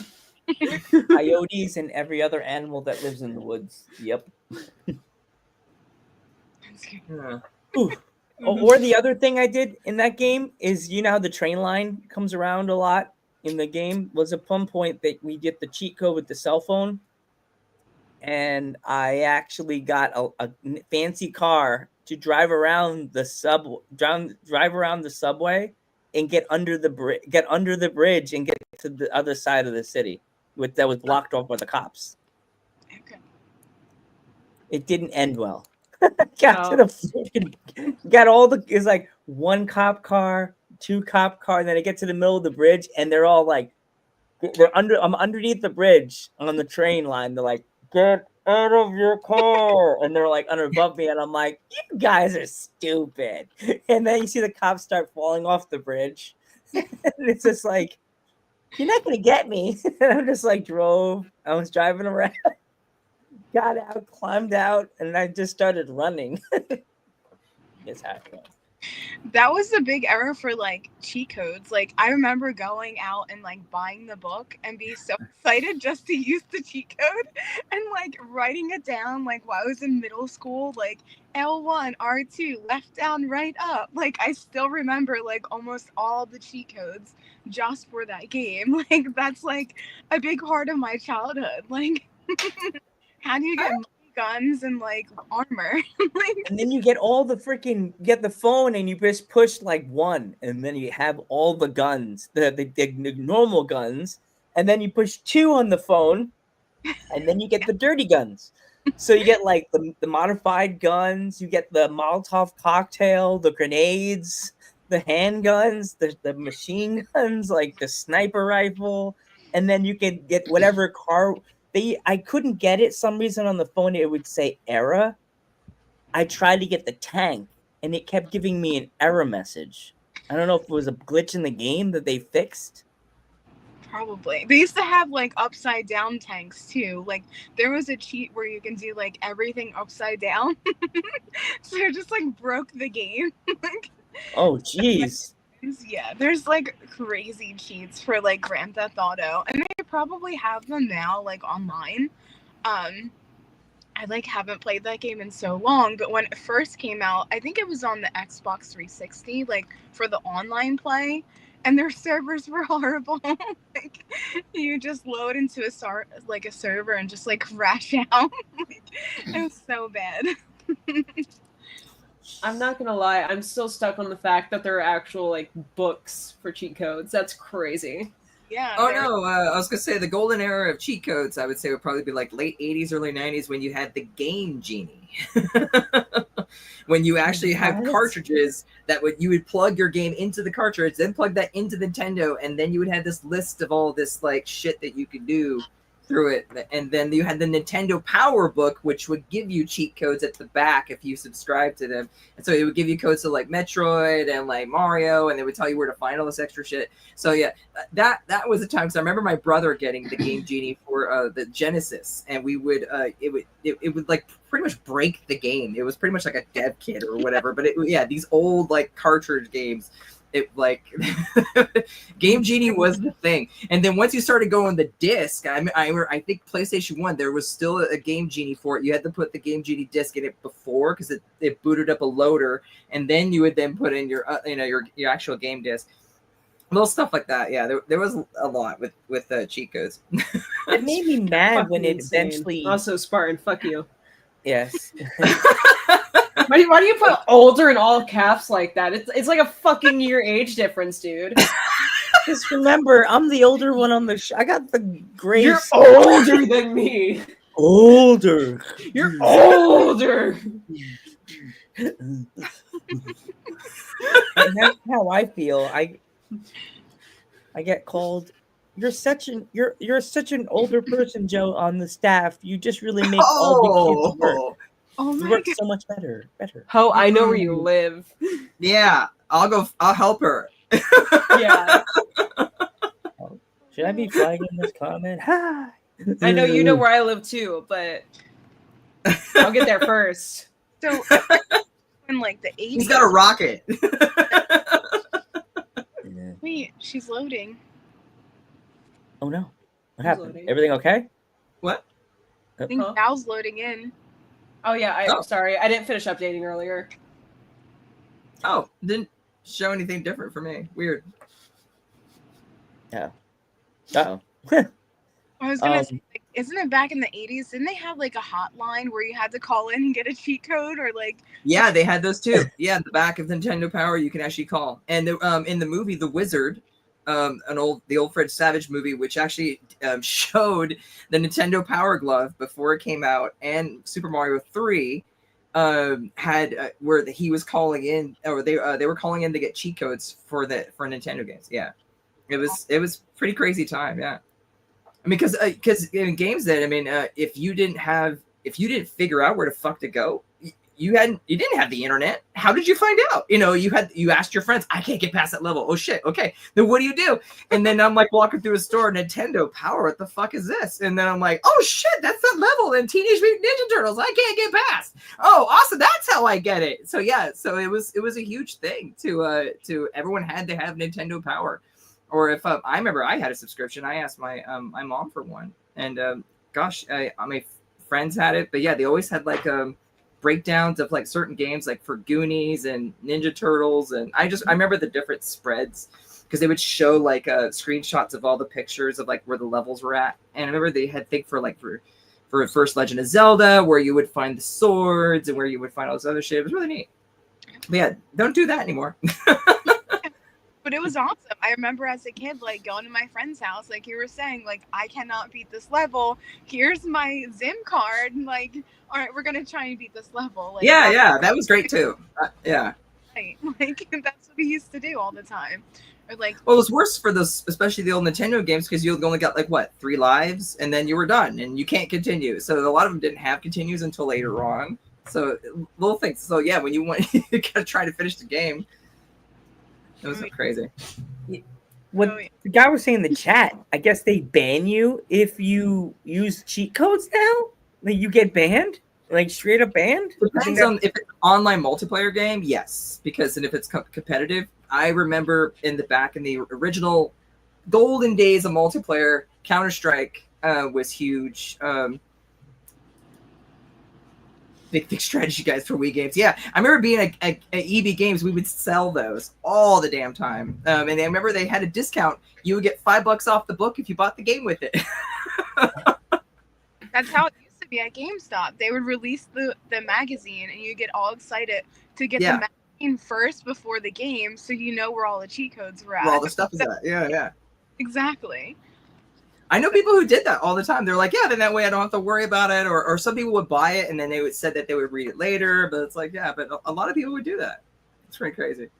Coyotes and every other animal that lives in the woods. Yep. Yeah. Or the other thing I did in that game is, you know how the train line comes around a lot in the game? Was at one point that we get the cheat code with the cell phone. And I actually got a fancy car to drive around the subway and get under the bridge and get to the other side of the city that was blocked off by the cops. Okay. It didn't end well. It's like one cop car, two cop car, and then I get to the middle of the bridge and they're all like I'm underneath the bridge on the train line. They're like, "Get out of your car," and they're like under above me, and I'm like, "You guys are stupid." And then you see the cops start falling off the bridge, and it's just like, "You're not gonna get me." And I'm just like I was driving around, got out, climbed out, and I just started running. It's happening. That was the big error for like cheat codes. Like I remember going out and like buying the book and be so excited just to use the cheat code and like writing it down like while I was in middle school, like L1, R2, left down, right up. Like I still remember like almost all the cheat codes just for that game. Like that's like a big part of my childhood. Like How do you get guns and like armor? Like, And then you get all the freaking get the phone and you just push like one, and then you have all the guns, the normal guns, and then you push two on the phone, and then you get the dirty guns. So you get like the modified guns, you get the Molotov cocktail, the grenades, the handguns, the machine guns, like the sniper rifle, and then you can get whatever car. I couldn't get it some reason on the phone. It would say error. I tried to get the tank, and it kept giving me an error message. I don't know if it was a glitch in the game that they fixed. probably. They used to have like upside down tanks too. Like there was a cheat where you can do like everything upside down. So it just like broke the game. Like, Oh, jeez. yeah, there's like crazy cheats for like Grand Theft Auto, and they probably have them now like online. I like haven't played that game in so long, but when it first came out, I think it was on the Xbox 360, like for the online play, and their servers were horrible. Like you just load into a server and just like crash out. Like, it was so bad. I'm not gonna lie, I'm still stuck on the fact that there are actual like books for cheat codes. That's crazy. Yeah. Oh no, I was gonna say the golden era of cheat codes. I would say would probably be like late '80s, early '90s when you had the Game Genie, when you actually have What? cartridges that you would plug your game into the cartridge, then plug that into Nintendo, and then you would have this list of all this like shit that you could do through it, and then you had the Nintendo Power Book, which would give you cheat codes at the back if you subscribed to them, and so it would give you codes to like Metroid and like Mario, and they would tell you where to find all this extra shit. So yeah, that was a time. So I remember my brother getting the Game Genie for the Genesis, and we would it would like pretty much break the game. It was pretty much like a dev kit or whatever, but these old like cartridge games. It like Game Genie was the thing, and then once you started going the disc, I think PlayStation 1 there was still a Game Genie for it. You had to put the Game Genie disc in it before because it booted up a loader, and then you would then put in your your actual game disc. Little stuff like that. Yeah, there was a lot with cheat codes. It made me mad when Fucking it insane. eventually. Also, Spartan, fuck you. Yes. Why do you put older in all caps like that? It's like a fucking year age difference, dude. Just remember, I'm the older one on the show. I got the gray. You're older than me. Older. You're older. And that's how I feel. I get called. You're such an older person, Joe, on the staff. You just really make all the kids work. Oh You my work god. so much better. Ho, I know where you live. Yeah, I'll help her. Yeah. Should I be flagging this comment? Hi. I know you know where I live too, but I'll get there first. So in like the 80s. He's got a rocket. Yeah. Wait, she's loading. Oh no! What Who's happened? loading? Everything okay? What? I think Huh? Val's loading in. Oh yeah, I'm Oh. sorry. I didn't finish updating earlier. Oh, didn't show anything different for me. Weird. Uh-oh. I was gonna Um, say, like, isn't it back in the 80s? Didn't they have like a hotline where you had to call in and get a cheat code, or like? Yeah, they had those too. Yeah, the back of Nintendo Power you can actually call. And in the movie The Wizard, the old Fred Savage movie, which actually showed the Nintendo Power Glove before it came out, and Super Mario 3 had where he was calling in, or they were calling in to get cheat codes for Nintendo games. Yeah, it was pretty crazy time. Yeah, I mean, because in games that if you didn't figure out where to fuck to go, you didn't have the internet. How did you find out? You asked your friends, I can't get past that level. Oh shit. Okay. Then what do you do? And then I'm like walking through a store, Nintendo Power, what the fuck is this? And then I'm like, oh shit, that's that level in Teenage Mutant Ninja Turtles. I can't get past. Oh, awesome. That's how I get it. So yeah, so it was a huge thing to everyone had to have Nintendo Power. Or if I remember I had a subscription, I asked my my mom for one. And gosh, my friends had it, but yeah, they always had like breakdowns of like certain games, like for Goonies and Ninja Turtles, and I remember the different spreads because they would show like screenshots of all the pictures of like where the levels were at. And I remember they had for for first Legend of Zelda, where you would find the swords and where you would find all this other shit. It was really neat. But yeah, don't do that anymore. But it was awesome. I remember as a kid, like going to my friend's house, like you were saying, like I cannot beat this level. Here's my Zim card. And, like, all right, we're gonna try and beat this level. Like, Yeah, that was great too. Yeah. right. Like that's what we used to do all the time. Or like, Well, it was worse for those, especially the old Nintendo games, because you only got like what 3 lives, and then you were done, and you can't continue. So a lot of them didn't have continues until later on. So little things. So yeah, when you want, you gotta try to finish the game. It was so crazy. What Oh, yeah. the guy was saying in the chat, I guess they ban you if you use cheat codes now. Like you get banned, like straight up banned. Depends on if it's an online multiplayer game, yes, because and if it's competitive. I remember in the original golden days of multiplayer, Counter-Strike was huge. Big strategy guys for Wii games. Yeah, I remember being at EB Games, we would sell those all the damn time. And I remember they had a discount. You would get $5 off the book if you bought the game with it. that's how it used to be at GameStop. They would release the magazine, and you get all excited to get Yeah. the magazine first before the game, so you know where all the cheat codes were at. Where all the stuff is at. Yeah. Exactly. I know people who did that all the time. They're like, yeah, then that way I don't have to worry about it. Or some people would buy it and then they would said that they would read it later. But it's like, yeah, but a lot of people would do that. It's pretty crazy.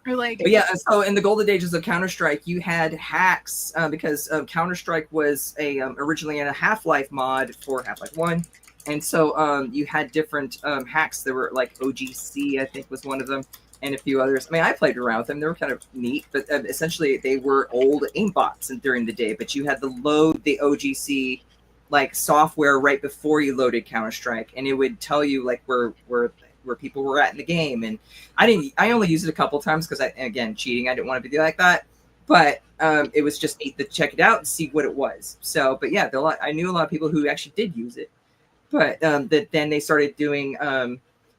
Or like, But yeah, so in the golden ages of Counter-Strike, you had hacks because Counter-Strike was originally in a Half-Life mod for Half-Life 1. And so you had different hacks. There were like OGC, I think was one of them, and a few others. I mean, I played around with them. They were kind of neat, but essentially they were old aimbots during the day. But you had to load the OGC like software right before you loaded Counter-Strike, and it would tell you like where people were at in the game. And I only used it a couple times because again, cheating. I didn't want to be like that, but it was just neat to check it out and see what it was. So, but yeah, I knew a lot of people who actually did use it, but then they started doing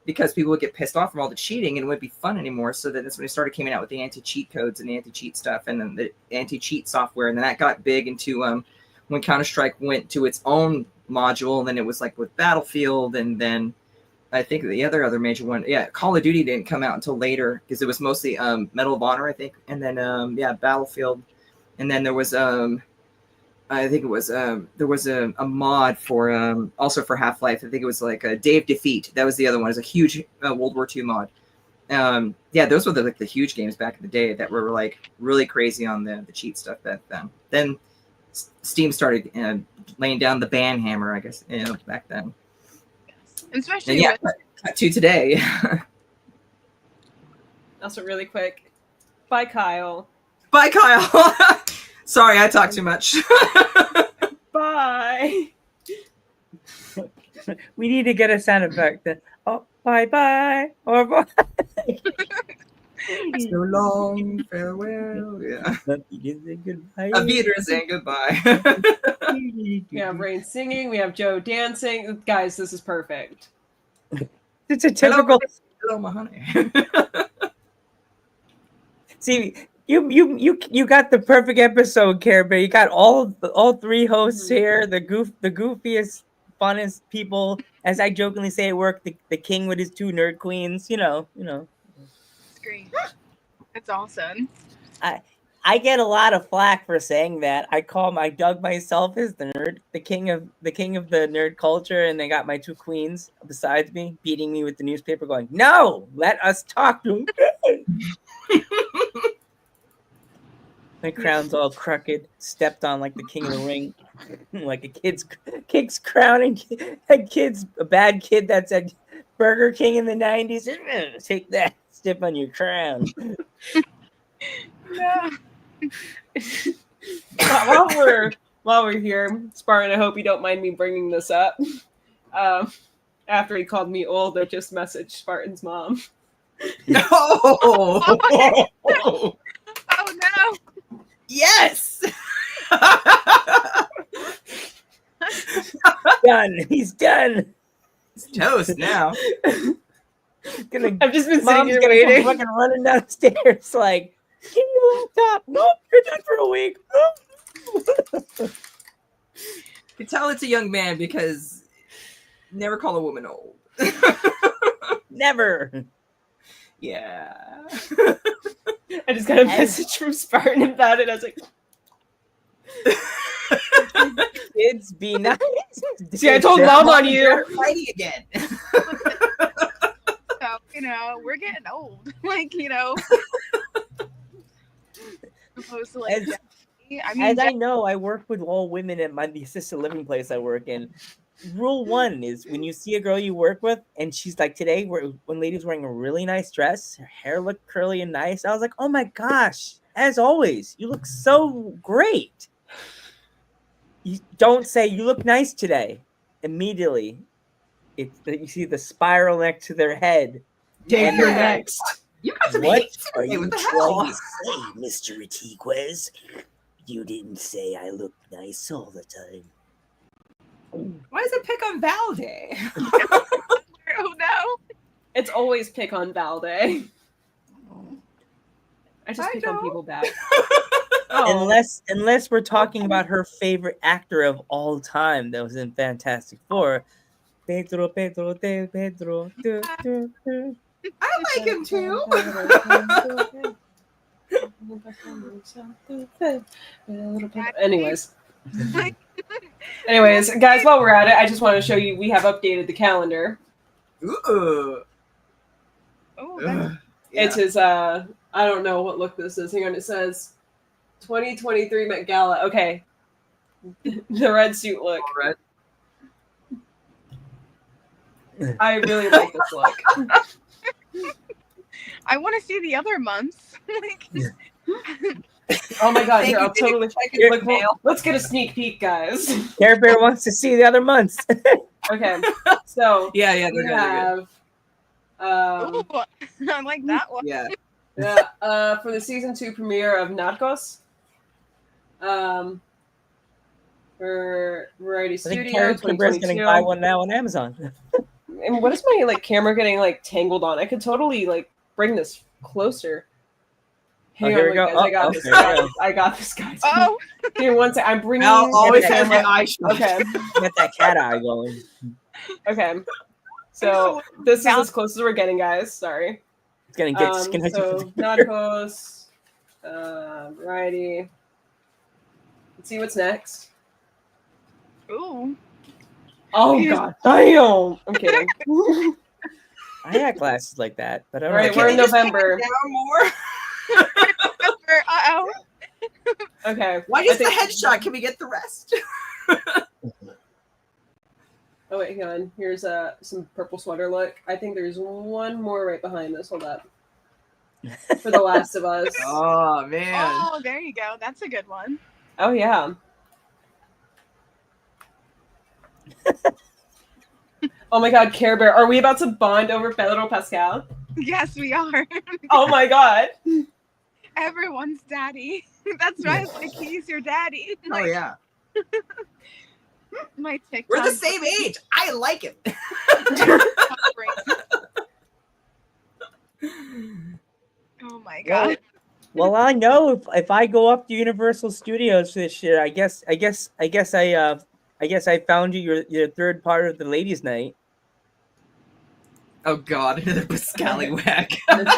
because people would get pissed off from all the cheating and it wouldn't be fun anymore. So that's when they started coming out with the anti-cheat codes and the anti-cheat stuff and then the anti-cheat software. And then that got big into when Counter-Strike went to its own module. And then it was like with Battlefield. And then I think the other major one, Call of Duty didn't come out until later because it was mostly Medal of Honor, I think. And then, Battlefield. And then there was I think it was there was a mod for also for Half-Life. I think it was like a Day of Defeat. That was the other one. It was a huge World War II mod. Those were the huge games back in the day that were like really crazy on the cheat stuff back then. Then Steam started laying down the ban hammer, I guess, back then. especially And with, to today. Also, really quick. Bye, Kyle. Bye, Kyle. Sorry, I talk too much. Bye. We need to get a sound effect. Oh, bye bye or bye. So long farewell. Yeah. Goodbye. Avita saying goodbye. We have Rain singing. We have Joe dancing. Guys, this is perfect. It's a typical. Hello, my honey. See, you got the perfect episode, Care Bear. You got all three hosts here. The goofiest, funnest people. As I jokingly say at work, the king with his 2 nerd queens. You know. it's great. It's awesome. I get a lot of flack for saying that. I dug myself as the king of the nerd culture, and they got my 2 queens besides me beating me with the newspaper, going, "No, let us talk to him." My crown's all crooked, stepped on like the king of the ring, like a kid's crown, and a bad kid that's at Burger King in the 90s. Take that, step on your crown. No. while we're here, Spartan, I hope you don't mind me bringing this up. After he called me old, I just messaged Spartan's mom. No. Oh no. Yes. Done. He's done. It's toast now. I've just been sitting Mom's here gonna waiting. come fucking running downstairs like, give me your laptop. Nope, you're done for a week. Nope. You tell it's a young man because never call a woman old. Never. Yeah. I just got a message from Spartan about it. I was like, Kids, be nice. see, I told mom on you. Fighting again. So, we're getting old. Like, opposed to like, I mean, As I know, I work with all women at the assisted living place I work in. Rule one is when you see a girl you work with and she's like, today, when lady's wearing a really nice dress, her hair looked curly and nice. I was like, oh my gosh, as always, you look so great. You don't say you look nice today. Immediately, you see the spiral next to their head. Dave, And you're they're like, next. You got some what hate are today. you What the trying hell? to say, Mr. Retiquez? You didn't say I look nice all the time. Why does it pick on Valde? oh no. It's always pick on Valde. I just I pick on know. people back. Oh. Unless we're talking about her favorite actor of all time that was in Fantastic Four. Pedro, Pedro, Pedro. I like him too. Anyways, guys, while we're at it, I just want to show you we have updated the calendar. Ooh. Oh, Ugh. It is I don't know what look this is. Hang on, it says 2023 Met Gala. Okay. The red suit look. Red. I really like this look. I want to see the other months. Like, Oh my god, Thank here, you, I'll totally Here, look, let's get a sneak peek, guys. Care Bear wants to see the other months. Okay. So Yeah, we they're good. have ooh, I like that one. Yeah. yeah, for the season 2 premiere of Narcos. For Variety I think Studio Care Bear's going to 2022. buy one now on Amazon. And what is my camera getting tangled on? I could totally bring this closer. Hang here on, we go. guys, I got this, there we guys. go. I got this, guys. Oh, Give me one second. I'm bringing. Al always Yeah, has yeah. an eye shot. Okay. Get that cat eye going. Okay. So this is as close as we're getting, guys. Sorry. It's going to get disconnected. So Narcos, Variety. Let's see what's next. ooh. Oh Here's- god, damn! I'm kidding. I had glasses like that, but I don't All right, know. we're in Can you just November. take it down more? Uh-oh. Okay. Why I just the think- headshot? Can we get the rest? Oh wait, hang on. Here's some purple sweater look. I think there's one more right behind this. Hold up. For The Last of Us. Oh man. Oh, there you go. That's a good one. Oh yeah. Oh my god, Care Bear. Are we about to bond over Pedro Pascal? Yes, we are. Oh my god. Everyone's daddy. That's why it's like he's your daddy. Oh Like, yeah. my TikTok. We're the same age. I like it. Oh my Well, god. well, I know if I go up to Universal Studios this year, I guess I found you your third part of the ladies' night. Oh god, another Pascallywack. God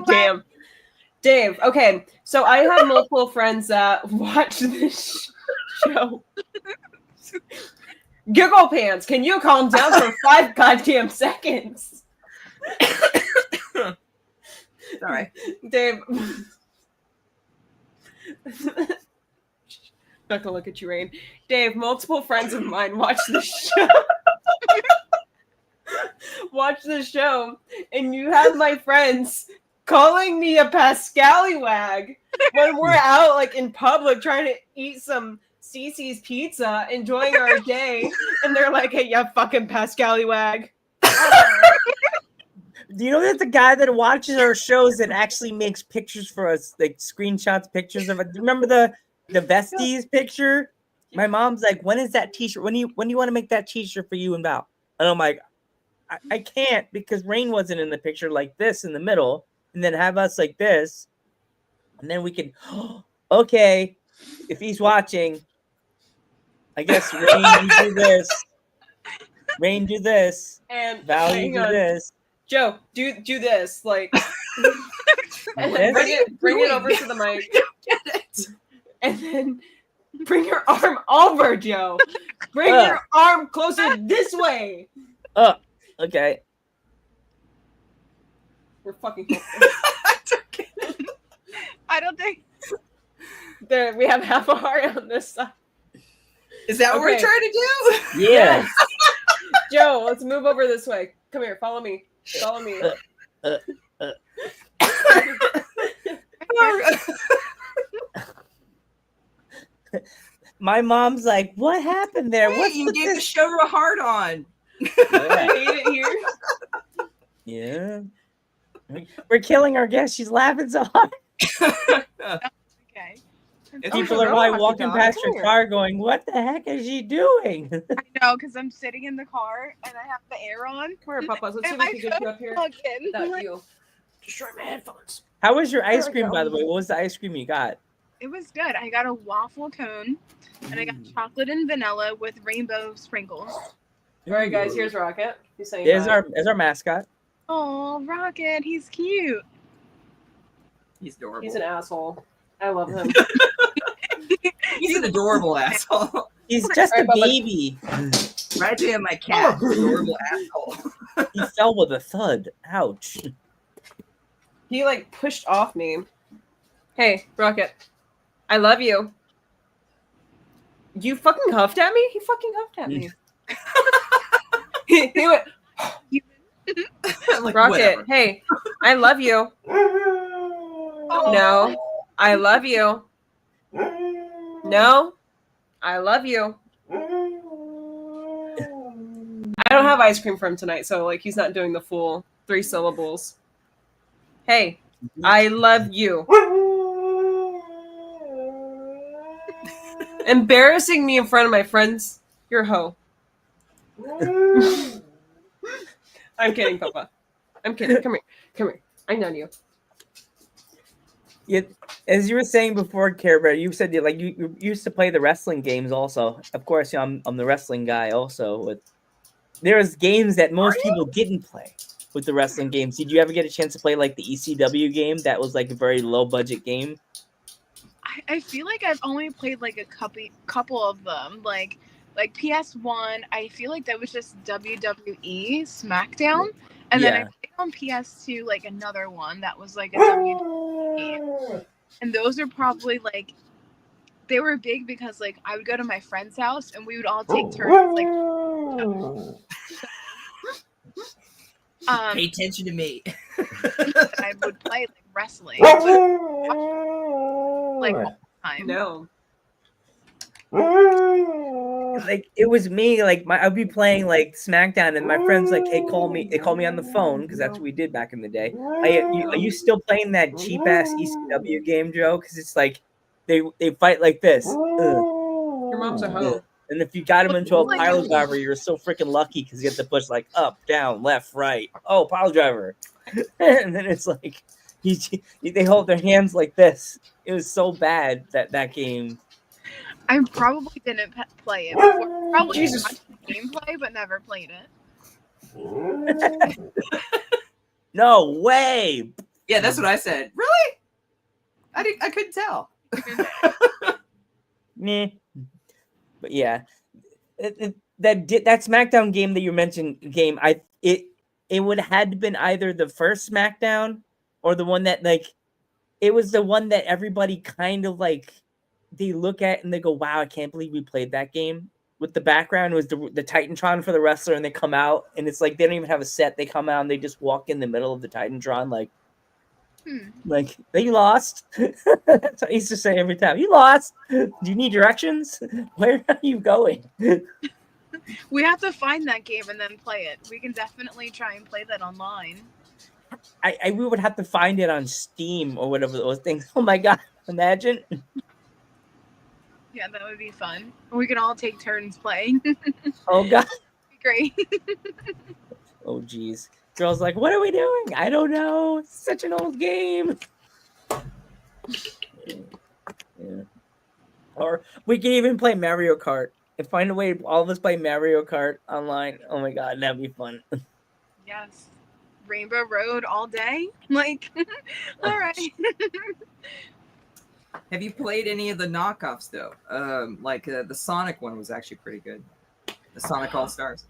damn. Dave, okay. So I have multiple friends that watch this show. Giggle Pants, can you calm down for 5 goddamn seconds? Sorry. Dave. Not gonna look at you, Rain. Dave, multiple friends of mine watch this show. Watch this show, and you have my friends calling me a Pascallywag when we're out in public trying to eat some Cece's pizza, enjoying our day, and they're like, "Hey, you fucking Pascallywag." Do you know that the guy that watches our shows that actually makes pictures for us, like screenshots, pictures of it? Remember the Vesties picture? My mom's like, "When is that T-shirt? When do you want to make that T-shirt for you and Val?" And I'm like, I can't because Rain wasn't in the picture like this in the middle, and then have us like this, and then we can. Okay, if he's watching, I guess Rain, you do this. Rain, do this. And Val, you hang do on. this. Joe, do this, like, and then This? bring it over to the mic, Get it? and then bring your arm over, Joe. Bring Ugh. your arm closer this way. Okay. We're fucking hopeless. I don't think. There, we have half a heart on this side. Is that what we're Okay. trying to do? Yes. Joe, let's move over this way. Come here, follow me. Follow me. My mom's like, what happened there? Hey, What's you with gave the this? show a heart on. I hate it here. Yeah. We're killing our guest. She's laughing so hard. Okay. It's People okay. are probably Happy walking dog. past Come your here. car going, what the heck is she doing? I know, because I'm sitting in the car and I have the air on. Come here, Papas. Let's see And if we can get you up here. Fucking, Without like, you. Destroy my headphones. How was your ice There we cream, go. by the way? What was the ice cream you got? it was good. I got a waffle cone and I got chocolate and vanilla with rainbow sprinkles. All right, guys. Here's Rocket. He's saying There's bye. our mascot. Oh, Rocket, he's cute. He's adorable. He's an asshole. I love him. He's an adorable asshole. He's just All a right, Bubba. baby. Right there, my cat. Adorable asshole. He fell with a thud. Ouch. He like pushed off me. Hey, Rocket. I love you. You fucking huffed at me? He fucking huffed at me. he went, Like, Rocket, whatever. hey, I love you. No, I love you. No, I love you. I don't have ice cream for him tonight, so like he's not doing the full 3 syllables. Hey, I love you. Embarrassing me in front of my friends. You're a hoe. I'm kidding, Papa. I'm kidding. Come here. Come here. I know you. Yeah, as you were saying before, Care Bear, you said you used to play the wrestling games also. Of course, you know, I'm the wrestling guy also. With there's games that most people didn't play with the wrestling games. Did you ever get a chance to play like the ECW game? That was like a very low budget game. I feel like I've only played like a couple of them. Like PS1, I feel like that was just WWE SmackDown. And then I Yeah. played on PS2 like another one that was like a WWE game. And those are probably like they were big because like I would go to my friend's house and we would all take turns like Pay attention to me. I would play like wrestling like all the time. No. Like it was me. Like I'd be playing like SmackDown, and my friends like, "Hey, call me." They call me on the phone because that's what we did back in the day. Are you still playing that cheap ass ECW game, Joe? Because it's like they fight like this. Your mom's a hoe. And if you got him into a pile driver, you're so freaking lucky because you get to push like up, down, left, right. Oh, pile driver. And then it's like they hold their hands like this. It was so bad that game. I probably didn't play it before. Probably Jesus. watched the gameplay, but never played it. No way. Yeah, that's what I said. Really? I couldn't tell. Meh. But yeah, that SmackDown game that you mentioned, it would have had been either the first SmackDown or the one that like it was the one that everybody kind of like they look at and they go, "Wow, I can't believe we played that game." With the background was the Titantron for the wrestler, and they come out and it's like they don't even have a set. They come out and they just walk in the middle of the Titantron like. Like they lost. That's what I used to say every time. You lost. Do you need directions? Where are you going? We have to find that game and then play it. We can definitely try and play that online. We would have to find it on Steam or whatever those things. Oh my god! Imagine. Yeah, that would be fun. We can all take turns playing. Oh god. Great. Oh geez. Girl's like, what are we doing? I don't know. It's such an old game. Yeah. Or we can even play Mario Kart. and find a way to all of us play Mario Kart online. Oh my god, that'd be fun. Yes. Rainbow Road all day. Like, all right. Have you played any of the knockoffs though? The Sonic one was actually pretty good. The Sonic All Stars.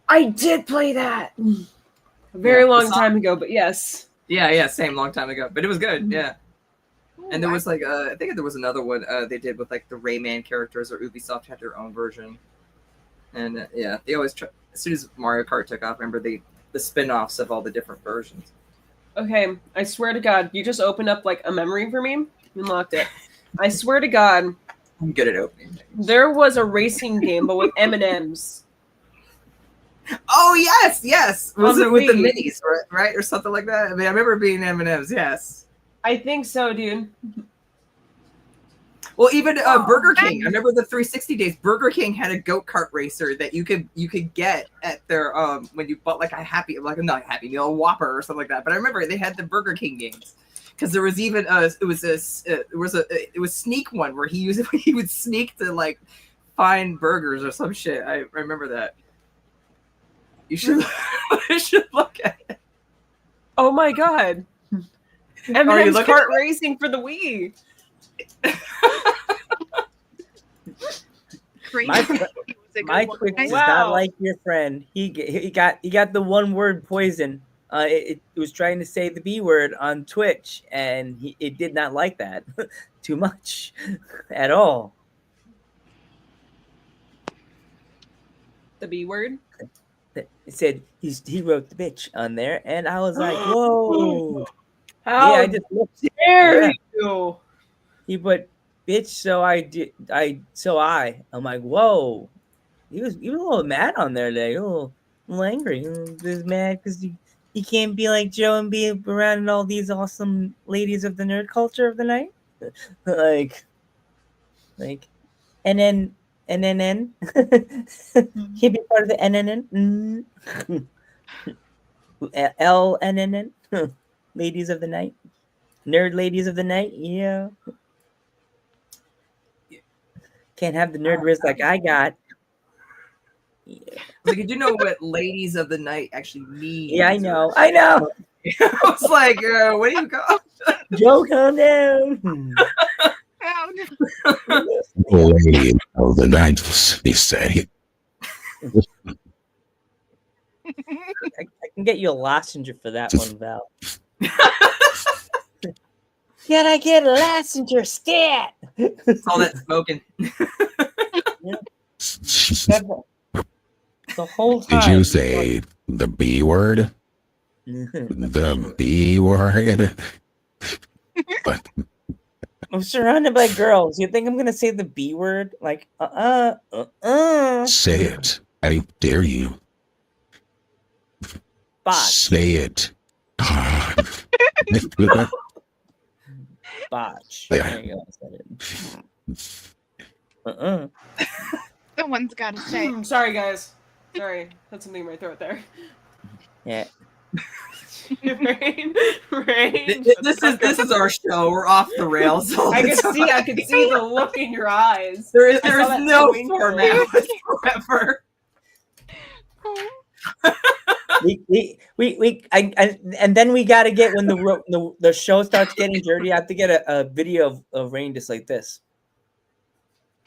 I did play that a very Yeah, long the time ago, but yes. Yeah, same, long time ago, but it was good. Yeah. Ooh, And there was like I think there was another one they did with like the Rayman characters, or Ubisoft had their own version. And yeah, they always try. As soon as Mario Kart took off, remember the spin-offs of all the different versions. Okay, I swear to God, you just opened up like a memory for me. You unlocked it. I swear to God, I'm good at opening things. there was a racing game, but with M&Ms. Oh yes. Was On it with the Wii. minis, right, or something like that? I mean, I remember being M&Ms. Yes. I think so, dude. Well, even Burger that- King. I remember the 360 days. Burger King had a go-kart racer that you could get at their when you bought like not a Happy Meal, a Whopper or something like that. But I remember they had the Burger King games because there was even it was Sneak one where he would sneak to like find burgers or some shit. I remember that. You should you should look at it. Oh my God. Are you M&M's looking kart at it? racing for the Wii. Crazy. My Was a good My one. Twix is Wow. not like your friend. He got the one word poison. It was trying to say the B word on Twitch, and it did not like that too much at all. The B word. It said he wrote the bitch on there, and I was like, whoa. How Yeah, I just looked. dare Yeah. you? He put bitch, I'm like, whoa. He was a little mad on there today, a little angry. He was mad because he can't be like Joe and be around all these awesome ladies of the nerd culture of the night. like NNN. He'd be part of the NNN. LNNN. Ladies of the night. Nerd ladies of the night. Yeah. Can't have the nerd wrist like I got. Yeah, Like, did you know what ladies of the night actually means? yeah, I know. I know. I was like, what do you call? Joe, calm down. Oh, no. Lady of the night, they say. I can get you a lassenger for that one, Val. Can I get a lassenger stat? All that smoking. The whole time. Did you say the B word? The B word? But I'm surrounded by girls. You think I'm gonna say the B word? Like, say it. I dare you. Botch. Say it. Botch. Yeah. There you go. I said it. Someone's got to say. Sorry, guys. Sorry, had something in my throat there. Yeah. Rain. This is our show. We're off the rails. all I the could time. see the look in your eyes. There is I saw that no twinkle. format whatsoever. And then we got to get when the show starts getting dirty. I have to get a video of Rain just like this,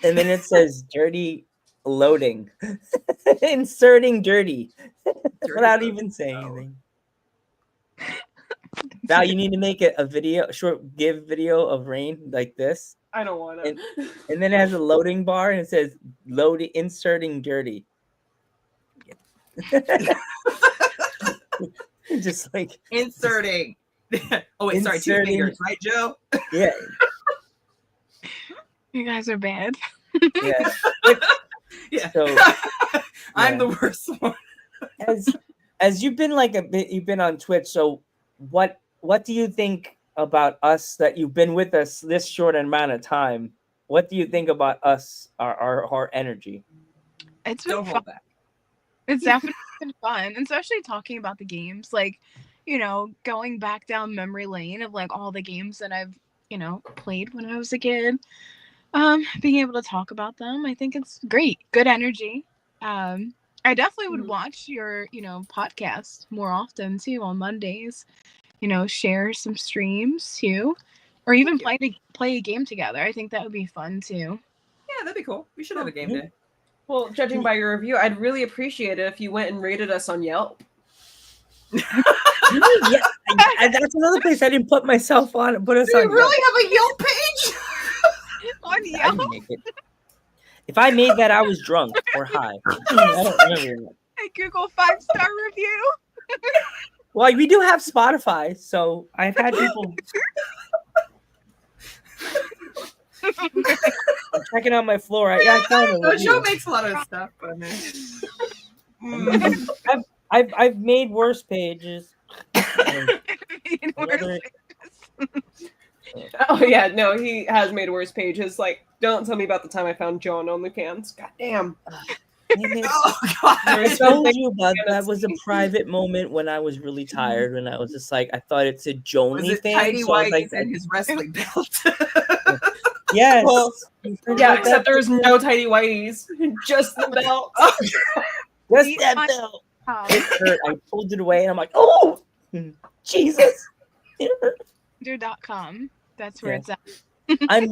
and then it says "dirty loading," inserting dirty without even saying anything. Val, you need to make a video, short video of Rain like this, I don't want to. and then it has a loading bar and it says "loading inserting dirty." Just like Inserting. Oh wait, sorry, two Inserting. fingers, right, Joe? yeah, You guys are bad. yeah. Yeah. So I'm yeah. the worst one. as you've been you've been on Twitch. So what do you think about us that you've been with us this short amount of time? What do you think about us, our energy? It's been Don't fun. hold back. It's definitely been fun, and especially talking about the games, like, going back down memory lane of like all the games that I've, played when I was a kid. Being able to talk about them, I think it's great. Good energy. I definitely would watch your, podcast more often too on Mondays. Share some streams too, or even play a game together. I think that would be fun too. Yeah, that'd be cool. We should have a game day. Well, judging by your review, I'd really appreciate it if you went and rated us on Yelp. Yeah, that's another place I didn't put myself on. Put us Do on. you really have a Yelp page? On I Yelp, didn't make it. If I made that, I was drunk or high. I don't remember. I Google 5-star review. Well, we do have Spotify, so I've had people. I'm checking on my floor. I found a The show review. makes a lot of stuff, but I've made worse pages. Another- Oh yeah, no, he has made worse pages. Like, don't tell me about the time I found Joe on OnlyFans. God damn. oh god. I told you about that was a private moment when I was really tired, when I was just like, I thought it said Was Joni it fan. Tidy So I was Whities like, and his wrestling belt? yes. Well, yeah, Like except that. there's no tidy whities, just the belt. Just that belt. It hurt. I pulled it away and I'm like, oh, Jesus. It hurt. Dude.com. That's where Yes. it's at. I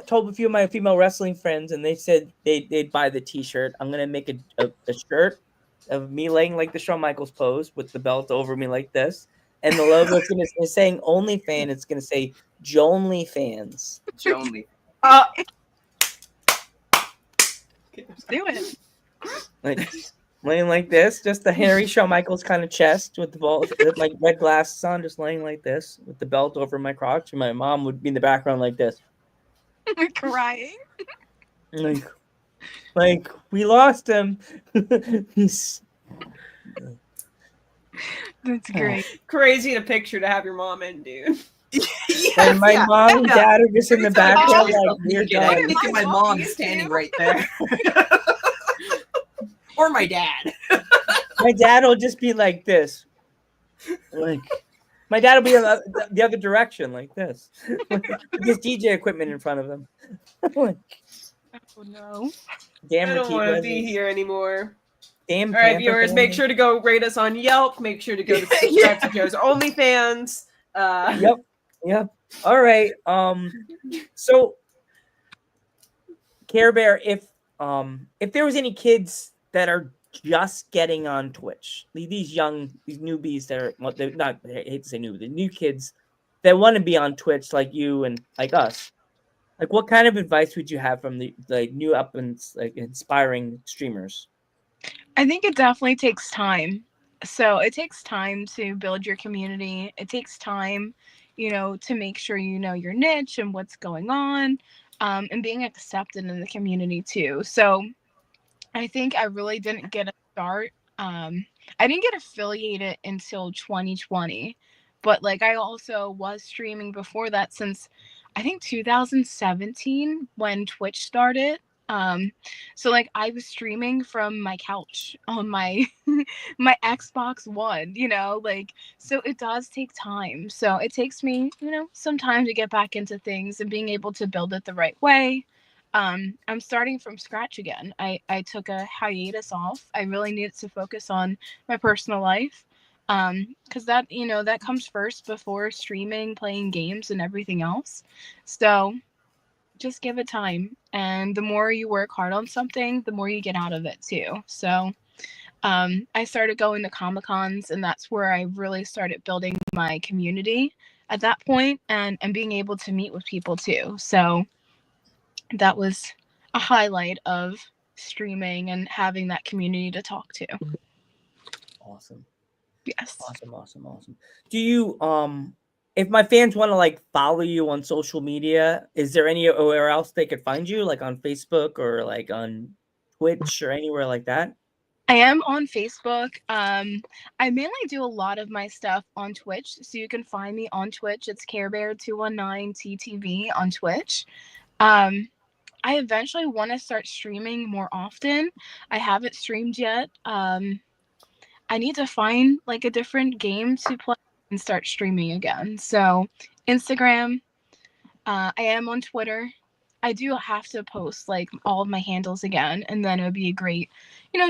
told a few of my female wrestling friends, and they said they'd buy the T-shirt. I'm gonna make a shirt of me laying like the Shawn Michaels pose with the belt over me like this, and the logo is gonna instead of saying OnlyFan, it's gonna say Jonely Fans. Jonely. Do it. Like laying like this, just the hairy Shawn Michaels kind of chest with the ball, with like red glasses on, just laying like this with the belt over my crotch, and my mom would be in the background like this. Crying. Like we lost him. He's That's great. Crazy to picture to have your mom in, dude. and my mom and dad are just in the Every time I background tell like myself we're to get it, I'm done. thinking my mom standing right there. Or my dad. My dad will just be like this. Like my dad will be the other direction like this. With his DJ equipment in front of him. Like, Oh no. damn I don't want to Retifa, be here anymore. Damn All right, Pampa viewers, make family. sure to go rate us on Yelp. Make sure to go to subscribe to Joe's OnlyFans. Yep. All right. So Care Bear, if there was any kids that are just getting on Twitch, these newbies that are, well, they're not, I hate to say new, the new kids that want to be on Twitch like you and like us, like what kind of advice would you have from the new up and like inspiring streamers? I think it definitely takes time. So it takes time to build your community. It takes time, to make sure you know your niche and what's going on, and being accepted in the community too. So I think I really didn't get a start. I didn't get affiliated until 2020, but like I also was streaming before that since I think 2017 when Twitch started. So like I was streaming from my couch on my my Xbox One, so it does take time. So it takes me, some time to get back into things and being able to build it the right way. I'm starting from scratch again. I took a hiatus off. I really needed to focus on my personal life. Because that, that comes first before streaming, playing games and everything else. So just give it time. And the more you work hard on something, the more you get out of it too. So I started going to Comic-Cons, and that's where I really started building my community at that point, and being able to meet with people too. So that was a highlight of streaming and having that community to talk to. Awesome. Yes. Awesome. Do you if my fans want to like follow you on social media, is there anywhere else they could find you, like on Facebook or like on Twitch or anywhere like that? I am on Facebook. I mainly do a lot of my stuff on Twitch, so you can find me on Twitch. It's CareBear219TTV on Twitch. I eventually want to start streaming more often. I haven't streamed yet. I need to find like a different game to play and start streaming again. So Instagram, I am on Twitter. I do have to post like all of my handles again, and then it would be great,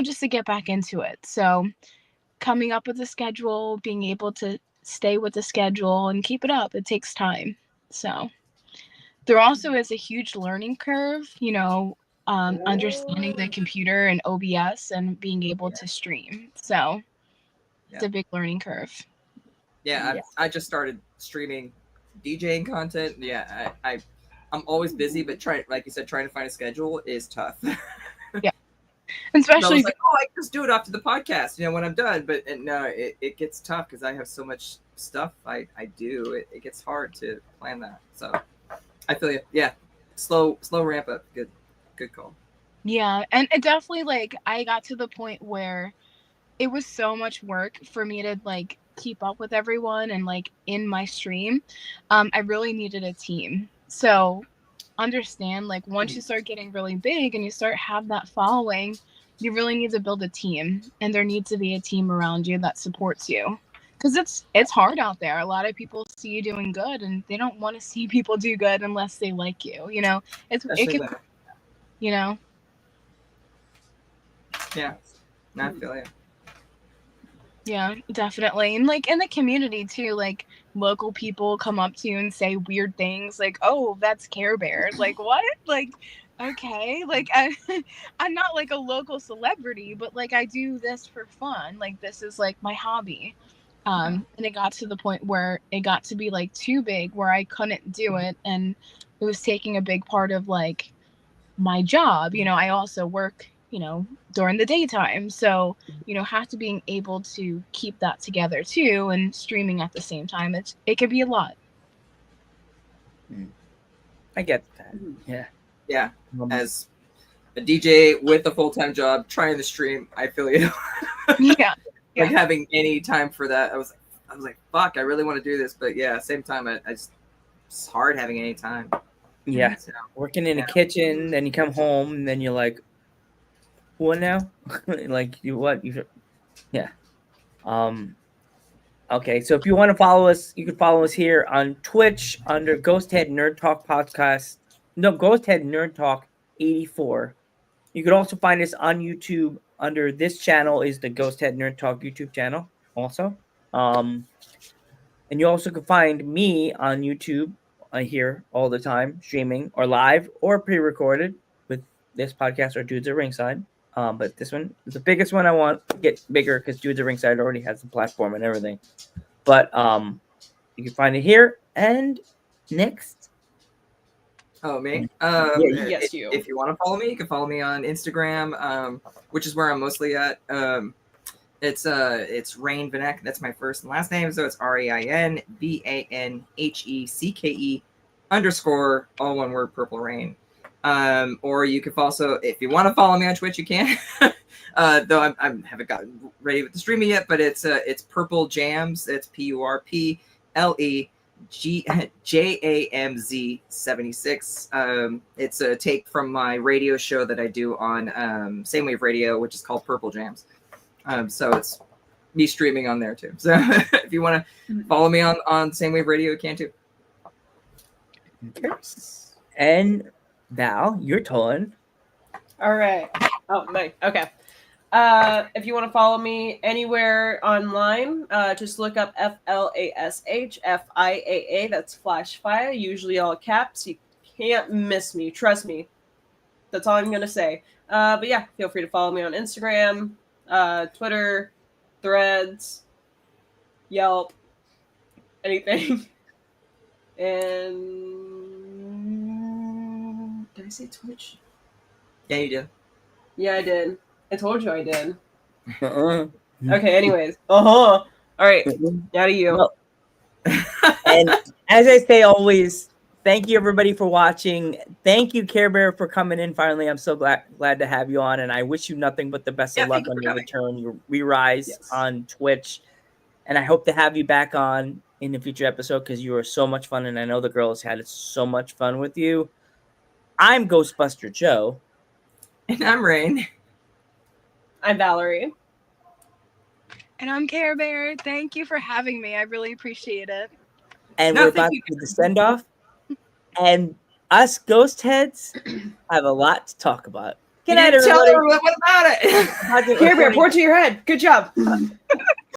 just to get back into it. So coming up with a schedule, being able to stay with the schedule and keep it up, it takes time. So there also is a huge learning curve, understanding the computer and OBS and being able to stream. So it's Yeah. a big learning curve. Yeah, I just started streaming DJing content. Yeah, I'm always busy, but like you said, trying to find a schedule is tough. Especially I was like, oh, I can just do it after the podcast, when I'm done. But no, it gets tough because I have so much stuff I do. It gets hard to plan that. So I feel you. Yeah, slow ramp up. Good call. Yeah, and it definitely like I got to the point where it was so much work for me to like keep up with everyone and like in my stream. I really needed a team. So understand like once you start getting really big and you start have that following, you really need to build a team, and there needs to be a team around you that supports you. Because it's hard out there. A lot of people see you doing good and they don't want to see people do good unless they like you. It Especially can, women. Yeah, no, I feel you. Yeah, definitely. And like in the community too, like local people come up to you and say weird things like, "Oh, that's Care Bear." Like, what? Like, okay. Like I'm not like a local celebrity, but like I do this for fun. Like this is like my hobby. And it got to the point where it got to be like too big where I couldn't do it, and it was taking a big part of like my job. I also work, during the daytime. So, have to being able to keep that together too and streaming at the same time. It can be a lot. I get that. Yeah. Yeah, as a DJ with a full-time job, trying to stream, I feel you. Yeah. Like having any time for that, I was like, fuck, I really want to do this, but yeah, same time, it's hard having any time. Yeah. So, Working in a kitchen, then you come home, and then you're like, what now? Like you what? Yeah. Okay, so if you want to follow us, you can follow us here on Twitch under Ghost Head Nerd Talk Podcast. No, Ghost Head Nerd Talk 84. You could also find us on YouTube under this channel is the Ghost Head Nerd Talk YouTube channel also. And you also can find me on YouTube here all the time, streaming or live or pre-recorded with this podcast or Dudes at Ringside. But this one is the biggest one I want to get bigger because Dudes at Ringside already has the platform and everything. But you can find it here. And next. Oh, me? Yes, you. If you want to follow me, you can follow me on Instagram, which is where I'm mostly at. It's Rain Vanek. That's my first and last name. So it's RAINVANHECKE _, all one word, Purple Rain. Or you can also, if you want to follow me on Twitch, you can. Though I haven't gotten ready with the streaming yet, but it's Purple Jams. It's PurpleJamz76. It's a take from my radio show that I do on Same Wave Radio, which is called Purple Jams. So it's me streaming on there too. So if you want to follow me on Same Wave Radio, you can too. Okay. And Val, your turn. All right. Oh, nice. Okay. If you want to follow me anywhere online, just look up FLASHFIAA. That's Flash Fire, usually all caps. You can't miss me. Trust me. That's all I'm going to say. But yeah, feel free to follow me on Instagram, Twitter, Threads, Yelp, anything. And did I say Twitch? Yeah, you do. Yeah, I did. I told you I did. Uh-uh. Okay, anyways. All right. Now to you. Well, and as I say always, thank you everybody for watching. Thank you, Care Bear, for coming in finally. I'm so glad to have you on, and I wish you nothing but the best of luck on your return, your re-rise on Twitch. And I hope to have you back on in a future episode because you were so much fun, and I know the girls had so much fun with you. I'm Ghostbuster Joe. And I'm Rain. I'm Valerie. And I'm Care Bear. Thank you for having me. I really appreciate it. And we're about to do the send-off. And us ghost heads have a lot to talk about. Good You night, didn't tell everybody. everyone what about it. Care Bear, pour to your head. Good job.